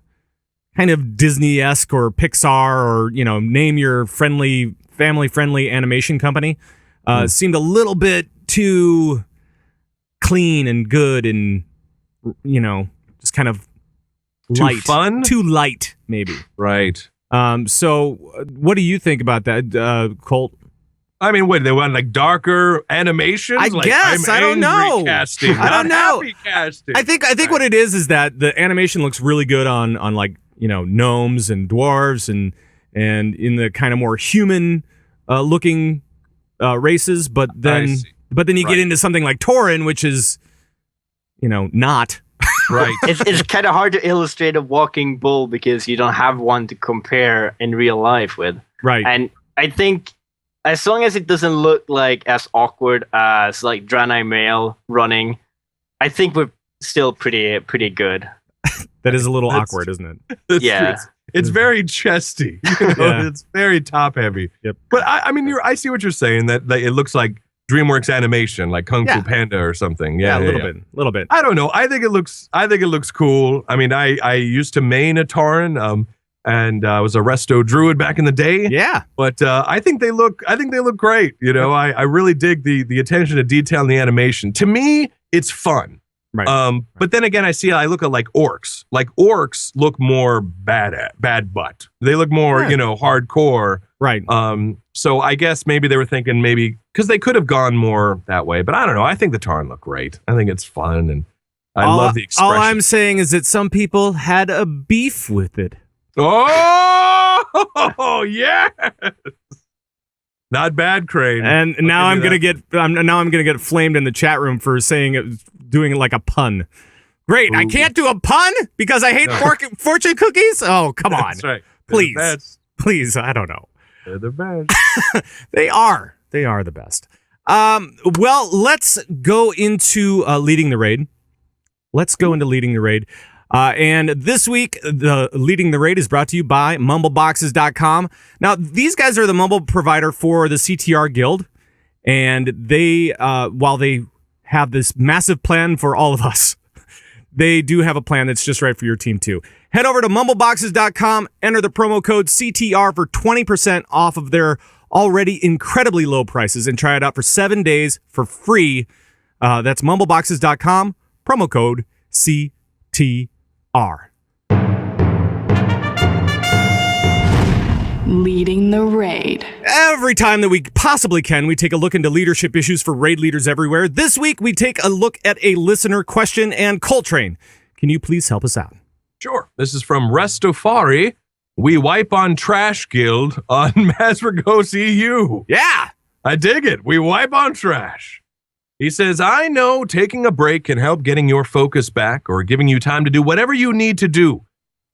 kind of Disney-esque or Pixar or name your family-friendly animation company. Seemed a little bit too clean and good and just kind of light. Too fun? Too light, maybe. Right. So what do you think about that, Colt? I mean, what, they want like darker animations? I guess. I don't know. Casting, I don't know. Happy casting. I think what it is that the animation looks really good on like gnomes and dwarves and in the kind of more human looking races, but then you get into something like Tauren, which is not. Right. It's kind of hard to illustrate a walking bull because you don't have one to compare in real life with. Right. And I think as long as it doesn't look like as awkward as like Draenor male running, I think we're still pretty good. That is a little awkward, isn't it? Yeah. It's very chesty. Yeah. It's very top heavy. Yep. But I mean, I see what you're saying, that it looks like DreamWorks animation, like Kung Fu Panda or something. Yeah, a little bit. I don't know. I think it looks cool. I mean, I used to main a Tauren, and I was a Resto Druid back in the day. Yeah. But I think they look great. I really dig the attention to detail in the animation. To me, it's fun. Right. But then again, I look at like orcs. Like orcs look more bad butt. They look more, hardcore. Right. So I guess maybe they were thinking because they could have gone more that way. But I don't know. I think the Tauren look great. I think it's fun, and I love the expression. All I'm saying is that some people had a beef with it. Oh yeah. Not bad, Krane. And now I'm gonna get flamed in the chat room for doing it like a pun. Great, I can't do a pun because I hate fortune cookies. Oh, come on. That's right. Please, I don't know. They're the best. They are the best. Well, let's go into leading the raid. And this week, the Leading the Raid is brought to you by mumbleboxes.com. Now, these guys are the mumble provider for the CTR Guild. And they, while they have this massive plan for all of us, they do have a plan that's just right for your team, too. Head over to mumbleboxes.com, enter the promo code CTR for 20% off of their already incredibly low prices, and try it out for 7 days for free. That's mumbleboxes.com, promo code CTR. Leading the raid. Every time that we possibly can, we take a look into leadership issues for raid leaders everywhere. This week, we take a look at a listener question, and Koltrane, can you please help us out? Sure. This is from Restofari. We wipe on trash guild on Masragos EU. Yeah. I dig it. We wipe on trash. He says, I know taking a break can help getting your focus back or giving you time to do whatever you need to do.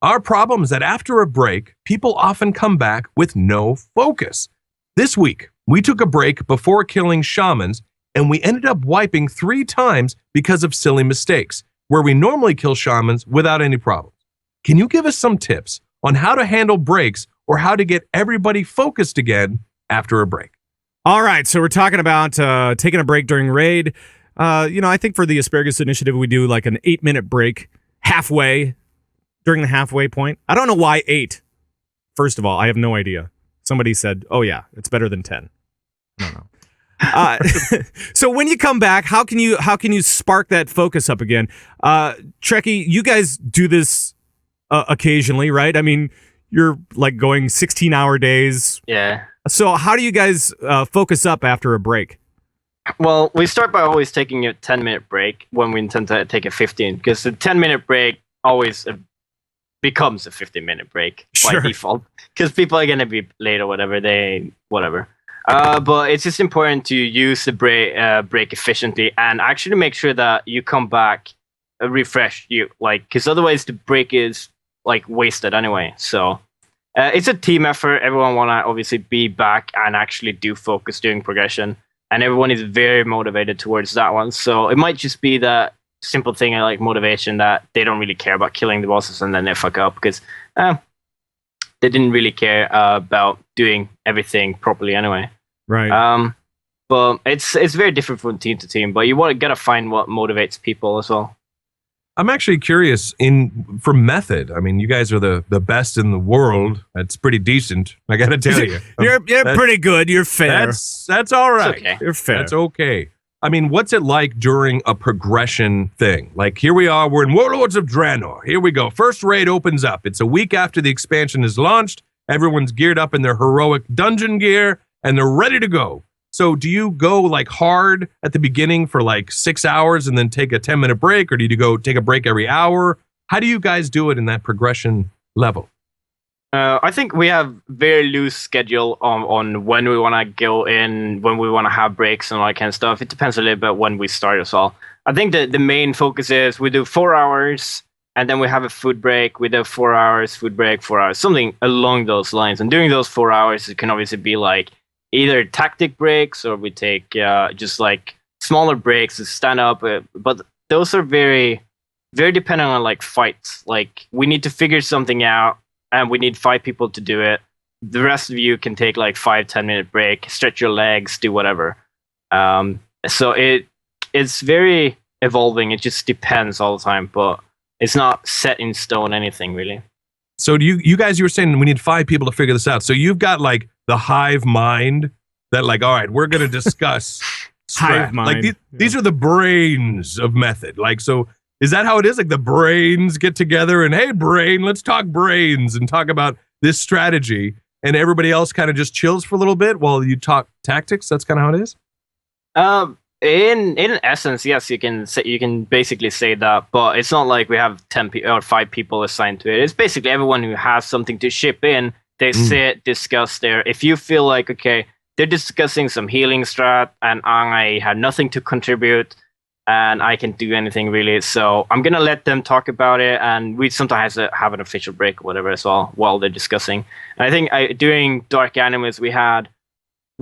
Our problem is that after a break, people often come back with no focus. This week, we took a break before killing shamans, and we ended up wiping 3 times because of silly mistakes, where we normally kill shamans without any problems. Can you give us some tips on how to handle breaks or how to get everybody focused again after a break? All right, so we're talking about taking a break during raid. I think for the Asparagus Initiative, we do like an 8-minute break halfway, during the halfway point. I don't know why 8. First of all, I have no idea. Somebody said, oh yeah, it's better than 10. I don't know. So when you come back, how can you spark that focus up again? Treckie, you guys do this occasionally, right? I mean, you're like going 16-hour days. Yeah. So how do you guys focus up after a break? Well, we start by always taking a 10-minute break when we intend to take a 15, because the 10-minute break always becomes a 15-minute break by default, because people are going to be late or whatever. But it's just important to use the break efficiently and actually make sure that you come back refreshed. Because otherwise the break is like wasted anyway. So it's a team effort. Everyone want to obviously be back and actually do focus during progression, and everyone is very motivated towards that one. So it might just be that simple thing like motivation that they don't really care about killing the bosses and then they fuck up because they didn't really care about doing everything properly anyway. Right. But it's very different from team to team. But you gotta find what motivates people as well. I'm actually curious for method. I mean, you guys are the best in the world. That's pretty decent. I got to tell you. You're pretty good. You're fair. That's all right. Okay. You're fair. That's okay. I mean, what's it like during a progression thing? Like, here we are. We're in Warlords of Draenor. Here we go. First raid opens up. It's a week after the expansion is launched. Everyone's geared up in their heroic dungeon gear, and they're ready to go. So do you go like hard at the beginning for like 6 hours and then take a 10-minute break, or do you go take a break every hour? How do you guys do it in that progression level? I think we have very loose schedule on when we want to go in, when we want to have breaks and all that kind of stuff. It depends a little bit when we start as well. I think the main focus is we do 4 hours and then we have a food break. We do 4 hours, food break, 4 hours, something along those lines. And during those 4 hours, it can obviously be like either tactic breaks or we take just like smaller breaks to stand up. But those are very, very dependent on like fights. Like we need to figure something out and we need 5 people to do it. The rest of you can take like 5-10 minute break, stretch your legs, do whatever. So it's very evolving. It just depends all the time, but it's not set in stone anything really. So do you guys, you were saying we need 5 people to figure this out. So you've got like the hive mind that like, all right, we're going to discuss hive mind. Like these are the brains of method. Like, so is that how it is? Like the brains get together and, hey, brain, let's talk brains and talk about this strategy. And everybody else kind of just chills for a little bit while you talk tactics. That's kind of how it is. In essence, yes, you can basically say that, but it's not like we have 10 or 5 people assigned to it. It's basically everyone who has something to ship in. They sit, discuss there. If you feel like, okay, they're discussing some healing strat and I have nothing to contribute, and I can't do anything really. So I'm gonna let them talk about it, and we sometimes have an official break or whatever as well while they're discussing. And I think during Dark Animus we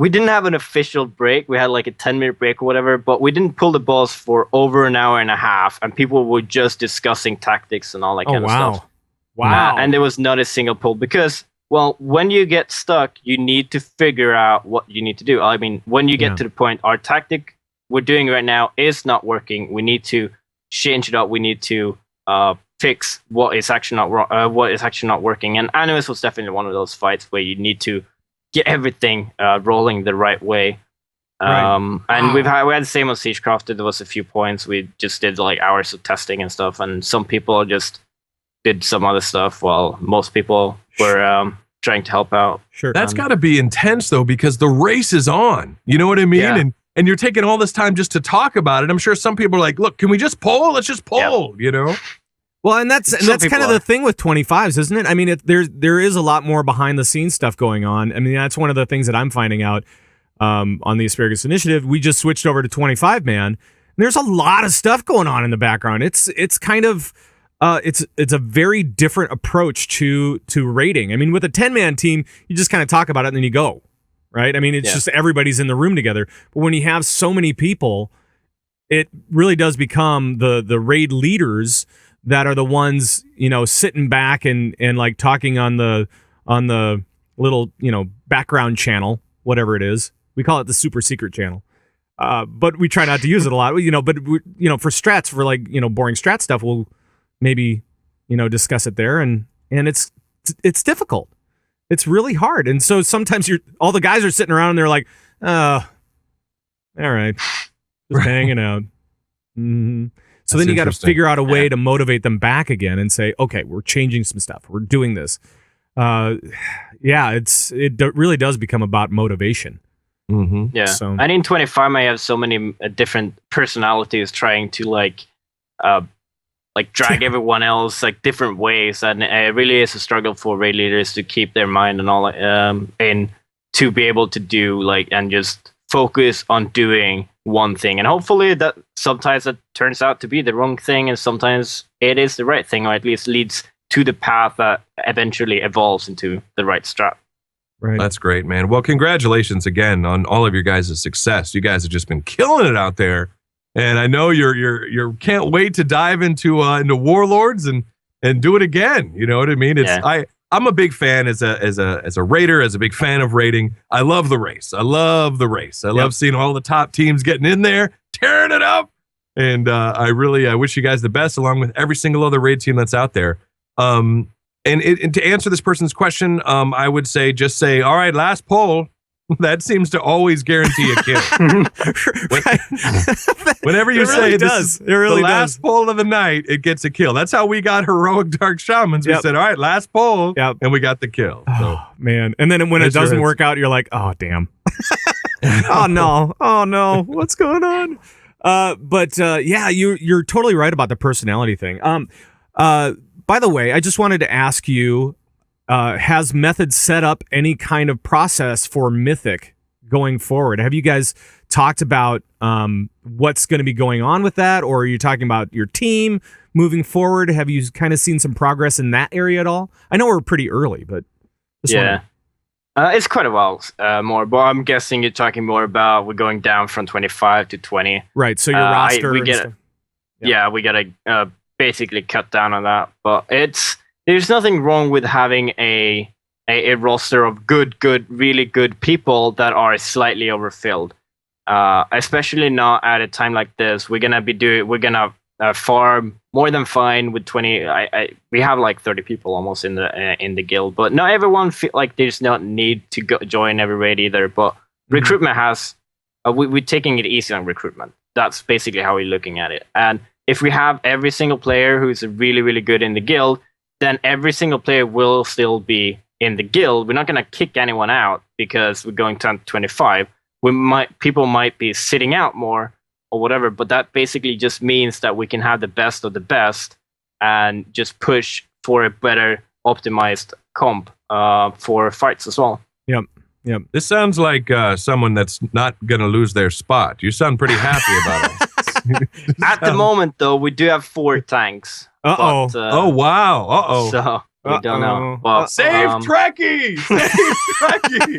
didn't have an official break. We had like a 10-minute break or whatever, but we didn't pull the boss for over an hour and a half, and people were just discussing tactics and all that kind of stuff. Wow. And there was not a single pull because, well, when you get stuck, you need to figure out what you need to do. I mean, when you get to the point, our tactic we're doing right now is not working. We need to change it up. We need to fix what is actually not working. And Animus was definitely one of those fights where you need to get everything rolling the right way. And we had the same on Siegecraft. There was a few points. We just did like hours of testing and stuff, and some people just did some other stuff while most people were trying to help out. Sure. That's got to be intense though, because the race is on. You know what I mean? Yeah. And you're taking all this time just to talk about it. I'm sure some people are like, look, can we just poll? Let's just poll, you know? Well, and that's kind of the thing with 25s, isn't it? I mean, there is a lot more behind the scenes stuff going on. I mean, that's one of the things that I'm finding out on the Asparagus Initiative. We just switched over to 25 man. And there's a lot of stuff going on in the background. It's kind of it's a very different approach to raiding. I mean, with a 10-man team, you just kind of talk about it and then you go, right? I mean, it's just everybody's in the room together. But when you have so many people, it really does become the raid leaders that are the ones, you know, sitting back and like talking on the little, you know, background channel, whatever it is. We call it the super secret channel. But we try not to use it a lot, you know, but for strats, for like, you know, boring strat stuff, we'll maybe, you know, discuss it there, and it's difficult. It's really hard. And so sometimes all the guys are sitting around and they're like, all right, just hanging out. Mm-hmm. So then you got to figure out a way to motivate them back again and say, okay, we're changing some stuff. We're doing this. It really does become about motivation. Mm-hmm. Yeah. So, and in 25, I have so many different personalities trying to like drag everyone else like different ways, and it really is a struggle for raid leaders to keep their mind and all and to be able to do like and just focus on doing one thing. And hopefully that sometimes it turns out to be the wrong thing, and sometimes it is the right thing, or at least leads to the path that eventually evolves into the right strat. Right. That's great, man. Well, congratulations again on all of your guys' success. You guys have just been killing it out there, and I know you're can't wait to dive into Warlords and do it again. You know what I mean? I'm a big fan as a raider, as a big fan of raiding. I love the race. I love seeing all the top teams getting in there, tearing it up. And I wish you guys the best, along with every single other raid team that's out there. And to answer this person's question, I would say, all right, last poll. That seems to always guarantee a kill. Whenever you say this is the last poll of the night, it gets a kill. That's how we got Heroic Dark Shamans. We said, all right, last poll, and we got the kill. So, oh, man. And then when it doesn't work out, you're like, oh, damn. Oh, no. What's going on? But you're totally right about the personality thing. By the way, I just wanted to ask you, has Method set up any kind of process for Mythic going forward? Have you guys talked about what's going to be going on with that, or are you talking about your team moving forward? Have you kind of seen some progress in that area at all? I know we're pretty early, but it's quite a while more. But I'm guessing you're talking more about we're going down from 25 to 20. Right. So your roster. We gotta basically cut down on that, but there's nothing wrong with having a roster of really good people that are slightly overfilled. Especially not at a time like this. We're gonna farm more than fine with 20. We have like 30 people almost in the guild, but not everyone feel like there's no need to join every raid either. But recruitment has we're taking it easy on recruitment. That's basically how we're looking at it. And if we have every single player who's really, really good in the guild, then every single player will still be in the guild. We're not going to kick anyone out because we're going to 25. People might be sitting out more or whatever, but that basically just means that we can have the best of the best and just push for a better optimized comp for fights as well. Yep. This sounds like someone that's not going to lose their spot. You sound pretty happy about it. At the moment, though, we do have 4 tanks. Uh-oh. but, Oh wow! Uh-oh. So we don't know. Uh-oh. Well, Save Treckie! Save Treckie!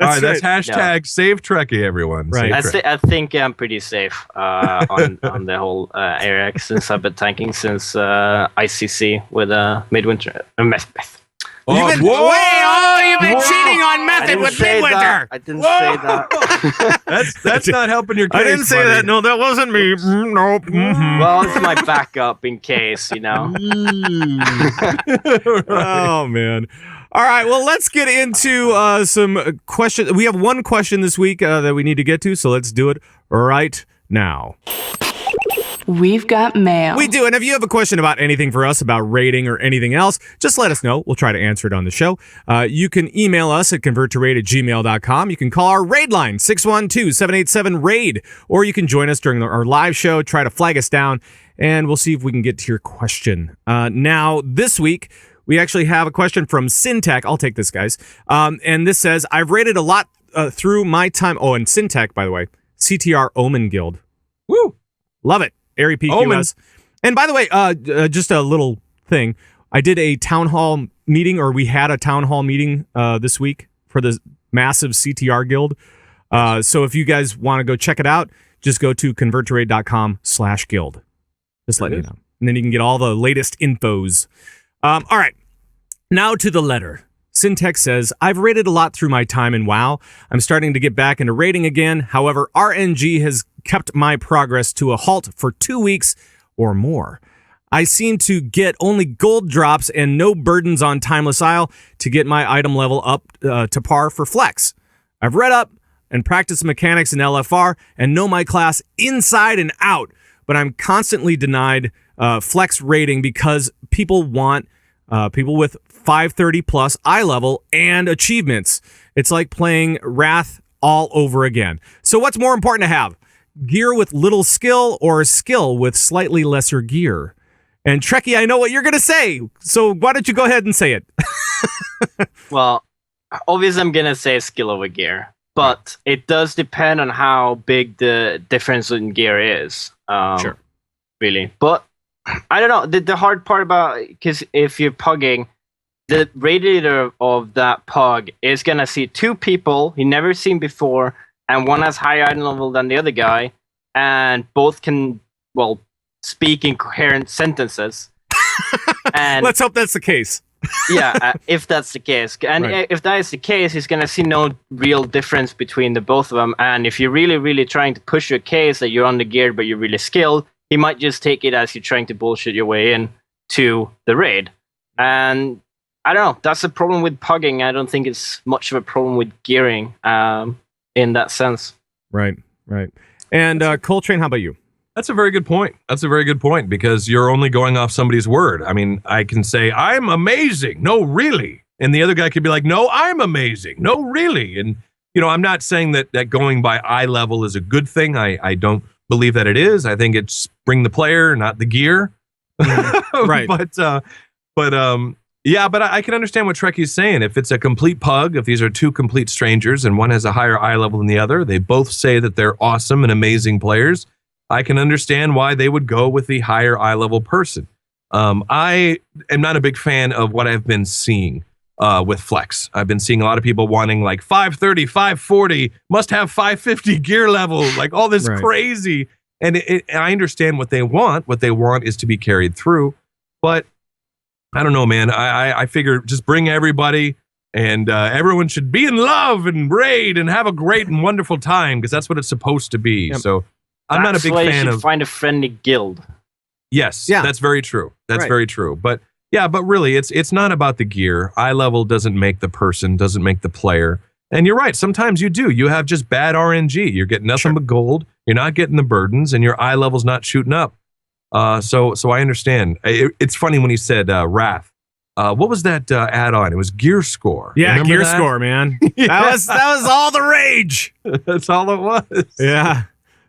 All right, that's hashtag Save Treckie, everyone. Right. Save Trekkie. I think I'm pretty safe on the whole area since I've been tanking since ICC with Midwinter. Oh, You've been, you've been cheating on method with Midwinter. I didn't say that. That's not helping your case. I didn't say buddy. that. No, that wasn't me. Nope. Mhm. Well, it's my backup in case, you know. Oh man. All right, well, let's get into some questions. We have one question this week that we need to get to, so let's do it right now. We've got mail. We do, and if you have a question about anything for us, about rating or anything else, just let us know. We'll try to answer it on the show. You can email us at converttoraid@gmail.com. You can call our raid line, 612-787-RAID, or you can join us during our live show, try to flag us down, and we'll see if we can get to your question. Now, this week, we actually have a question from Syntech. I'll take this, guys. And this says, I've raided a lot through my time. Oh, and Syntech, by the way, CTR Omen Guild. Woo! Love it. Airy PQS. And by the way, just a little thing. I did a town hall meeting, or we had a town hall meeting this week for the massive CTR guild. So if you guys want to go check it out, just go to converttoraid.com/guild. Just letting you know. And then you can get all the latest infos. All right. Now to the letter. Syntex says, I've raided a lot through my time in WoW. I'm starting to get back into raiding again. However, RNG has kept my progress to a halt for 2 weeks or more. I seem to get only gold drops and no burdens on Timeless Isle to get my item level up to par for flex. I've read up and practiced mechanics in LFR and know my class inside and out, but I'm constantly denied flex rating because people want people with 530 plus eye level and achievements. It's like playing Wrath all over again. So what's more important to have? Gear with little skill or skill with slightly lesser gear? And Trekkie, I know what you're going to say. So why don't you go ahead and say it? Well, obviously I'm going to say skill over gear, but it does depend on how big the difference in gear is. Sure. Really. But I don't know. The hard part about, because if you're pugging, the radiator of that pug is going to see 2 people he never seen before, and one has higher item level than the other guy, and both can, well, speak in coherent sentences. And let's hope that's the case. yeah, if that's the case. And Right. if that is the case, he's going to see no real difference between the both of them. And if you're really, really trying to push your case that you're undergeared, but you're really skilled, he might just take it as you're trying to bullshit your way in to the raid. And I don't know. That's the problem with pugging. I don't think it's much of a problem with gearing in that sense. Right. And Koltrane, how about you? That's a very good point. Because you're only going off somebody's word. I mean, I can say, I'm amazing. No, really. And the other guy could be like, no, I'm amazing. No, really. And, I'm not saying that going by eye level is a good thing. I don't believe that it is. I think it's bring the player, not the gear. Right. But I can understand what Trekkie's saying. If it's a complete pug, if these are 2 complete strangers and one has a higher eye level than the other, they both say that they're awesome and amazing players, I can understand why they would go with the higher eye level person. I am not a big fan of what I've been seeing with Flex. I've been seeing a lot of people wanting like 530, 540, must have 550 gear level, like all this Right. crazy. And I understand what they want. What they want is to be carried through. But I don't know, man. I figure just bring everybody, and everyone should be in love and raid and have a great and wonderful time, because that's what it's supposed to be. Yep. So I'm not a big That's why fan you should of. find a friendly guild. Yes, Yeah. that's very true. That's Right. very true. But really, it's not about the gear. Eye level doesn't make the person, doesn't make the player. And you're right. Sometimes you do. You have just bad RNG. You're getting nothing but gold. You're not getting the burdens, and your eye level's not shooting up. So I understand. It's funny when he said Wrath. What was that add-on? It was Gear Score. Yeah, Remember gear that? score, man. Yeah. That was all the rage. That's all it was. Yeah,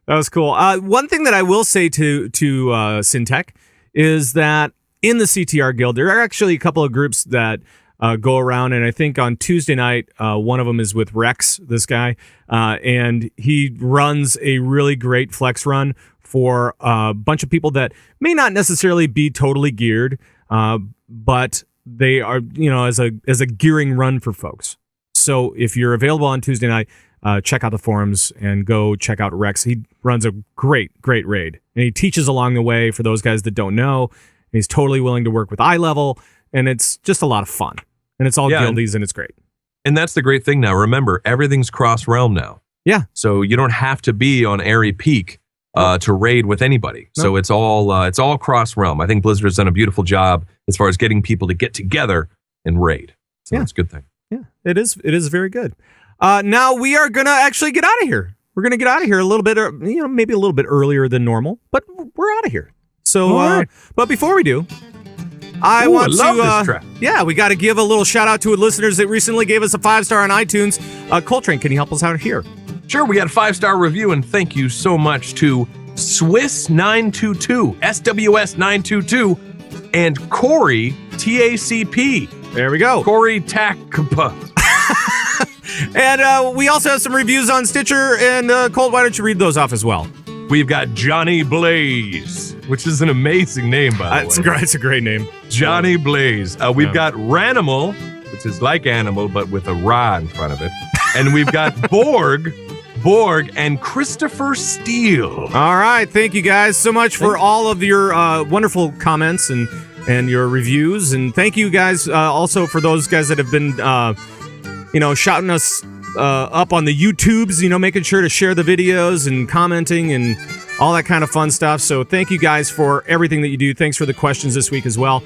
that was cool. One thing that I will say to Syntech is that in the CTR guild, there are actually a couple of groups that go around, and I think on Tuesday night, one of them is with Rex, this guy, and he runs a really great flex run for a bunch of people that may not necessarily be totally geared, but they are, as a gearing run for folks. So if you're available on Tuesday night, check out the forums and go check out Rex. He runs a great raid, and he teaches along the way for those guys that don't know. He's totally willing to work with eye level, and it's just a lot of fun. And it's all guildies, and it's great. And that's the great thing now. Remember, everything's cross-realm now. Yeah. So you don't have to be on Airy Peak to raid with anybody. No. So it's all cross-realm. I think Blizzard has done a beautiful job as far as getting people to get together and raid. So that's a good thing. Yeah, it is. It is very good. Now we are gonna actually get out of here. We're gonna get out of here a little bit, maybe a little bit earlier than normal, but we're out of here. So, right. But before we do, I want to, we got to give a little shout out to listeners that recently gave us a 5-star on iTunes. Koltrane, can you help us out here? Sure, we got a 5-star review, and thank you so much to Swiss922, SWS922, and Corey TACP. There we go. Corey Takpa. And we also have some reviews on Stitcher, and Colt, why don't you read those off as well? We've got Johnny Blaze, which is an amazing name, by the way. It's a great name. Johnny Blaze. We've got Ranimal, which is like animal, but with a ra in front of it. And we've got Borg, and Christopher Steele. All right. Thank you guys so much for all of your wonderful comments and your reviews. And thank you guys also for those guys that have been, shouting us up on the YouTubes, making sure to share the videos and commenting and all that kind of fun stuff. So thank you guys for everything that you do. Thanks for the questions this week as well.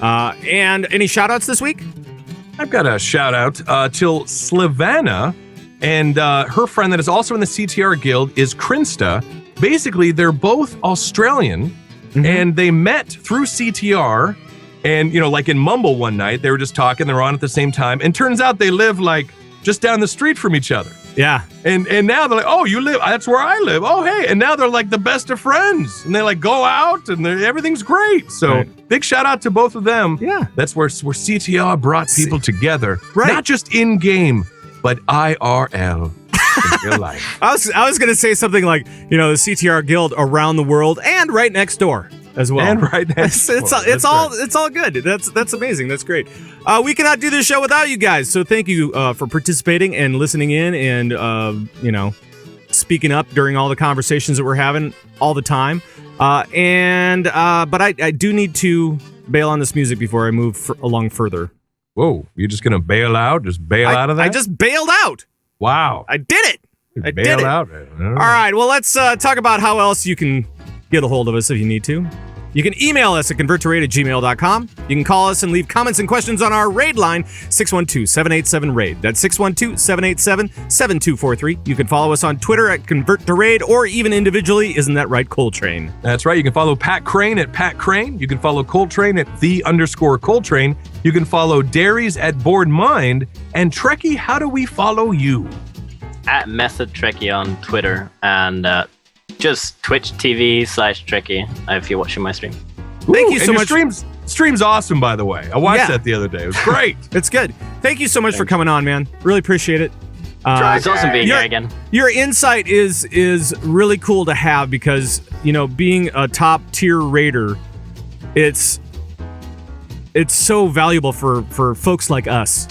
And any shout outs this week? I've got a shout out till Slavana, and her friend that is also in the CTR guild is Krinsta. Basically, they're both Australian, and they met through CTR. And, like in Mumble one night, they were just talking, they were on at the same time. And turns out they live just down the street from each other. Yeah. And now they're like, oh, you live, that's where I live. Oh, hey. And now they're like the best of friends. And they go out and everything's great. So big shout out to both of them. Yeah. That's where CTR brought people together. Right. Not just in game, but IRL. In real life. I was going to say something like, the CTR guild around the world and right next door as well. And right next door. It's all good. That's amazing. That's great. We cannot do this show without you guys. So thank you for participating and listening in and speaking up during all the conversations that we're having all the time. But I do need to bail on this music before I move along further. Whoa, you're just gonna bail out? Just bail out of that? I just bailed out. Wow. I did it. I did it. Out. All right. Well, let's talk about how else you can get a hold of us if you need to. You can email us at converttoraid@gmail.com. You can call us and leave comments and questions on our raid line, 612-787-RAID. That's 612-787-7243. You can follow us on Twitter at converttoraid or even individually. Isn't that right, Koltrane? That's right. You can follow Pat Krane at Pat Krane. You can follow Koltrane at _Koltrane. You can follow Darius at BoredMind. And Treckie, how do we follow you? At Method Treckie on Twitter and just Twitch TV/Treckie if you're watching my stream. Thank you so much. Stream's awesome, by the way. I watched that the other day. It was great. It's good. Thank you so much for coming on, man. Really appreciate it. It's awesome being here again. Your insight is really cool to have because, being a top tier raider, it's so valuable for folks like us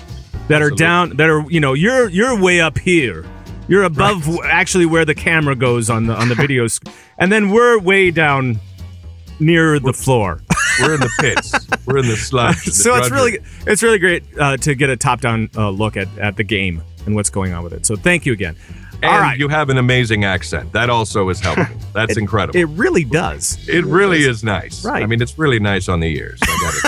that are down, that are, you're way up here. You're above actually where the camera goes on the videos, and then we're way down near the floor. We're in the pits. We're in the sludge. So it's really great to get a top-down look at the game and what's going on with it. So thank you again. And all right. You have an amazing accent. That also is helpful. That's incredible. It really does. It really is nice. Right. I mean, it's really nice on the ears. I got it.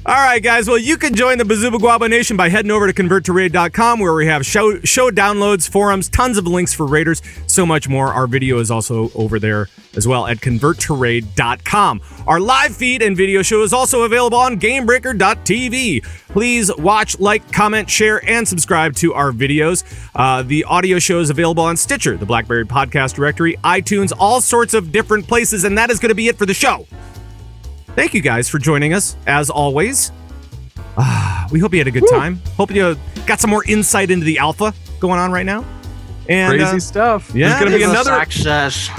All right, guys. Well, you can join the Bazooba Guaba Nation by heading over to converttoraid.com, where we have show downloads, forums, tons of links for raiders, so much more. Our video is also over there as well at converttoraid.com. Our live feed and video show is also available on gamebreaker.tv. Please watch, like, comment, share, and subscribe to our videos. The audio show is available on Stitcher, the BlackBerry Podcast Directory, iTunes, all sorts of different places, and that is going to be it for the show. Thank you guys for joining us, as always. We hope you had a good time. Hope you got some more insight into the alpha going on right now. And, crazy stuff. Yeah, there's going to be another access.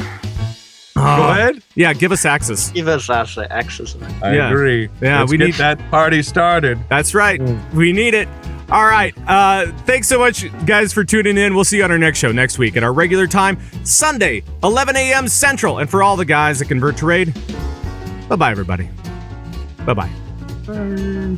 Go ahead. Yeah, give us access. Give us access. I Yeah. agree. Yeah, Let's we get need- that party started. That's right. We need it. All right. Thanks so much, guys, for tuning in. We'll see you on our next show next week at our regular time, Sunday, 11 a.m. Central. And for all the guys that convert to raid, bye-bye, everybody. Bye-bye. Bye.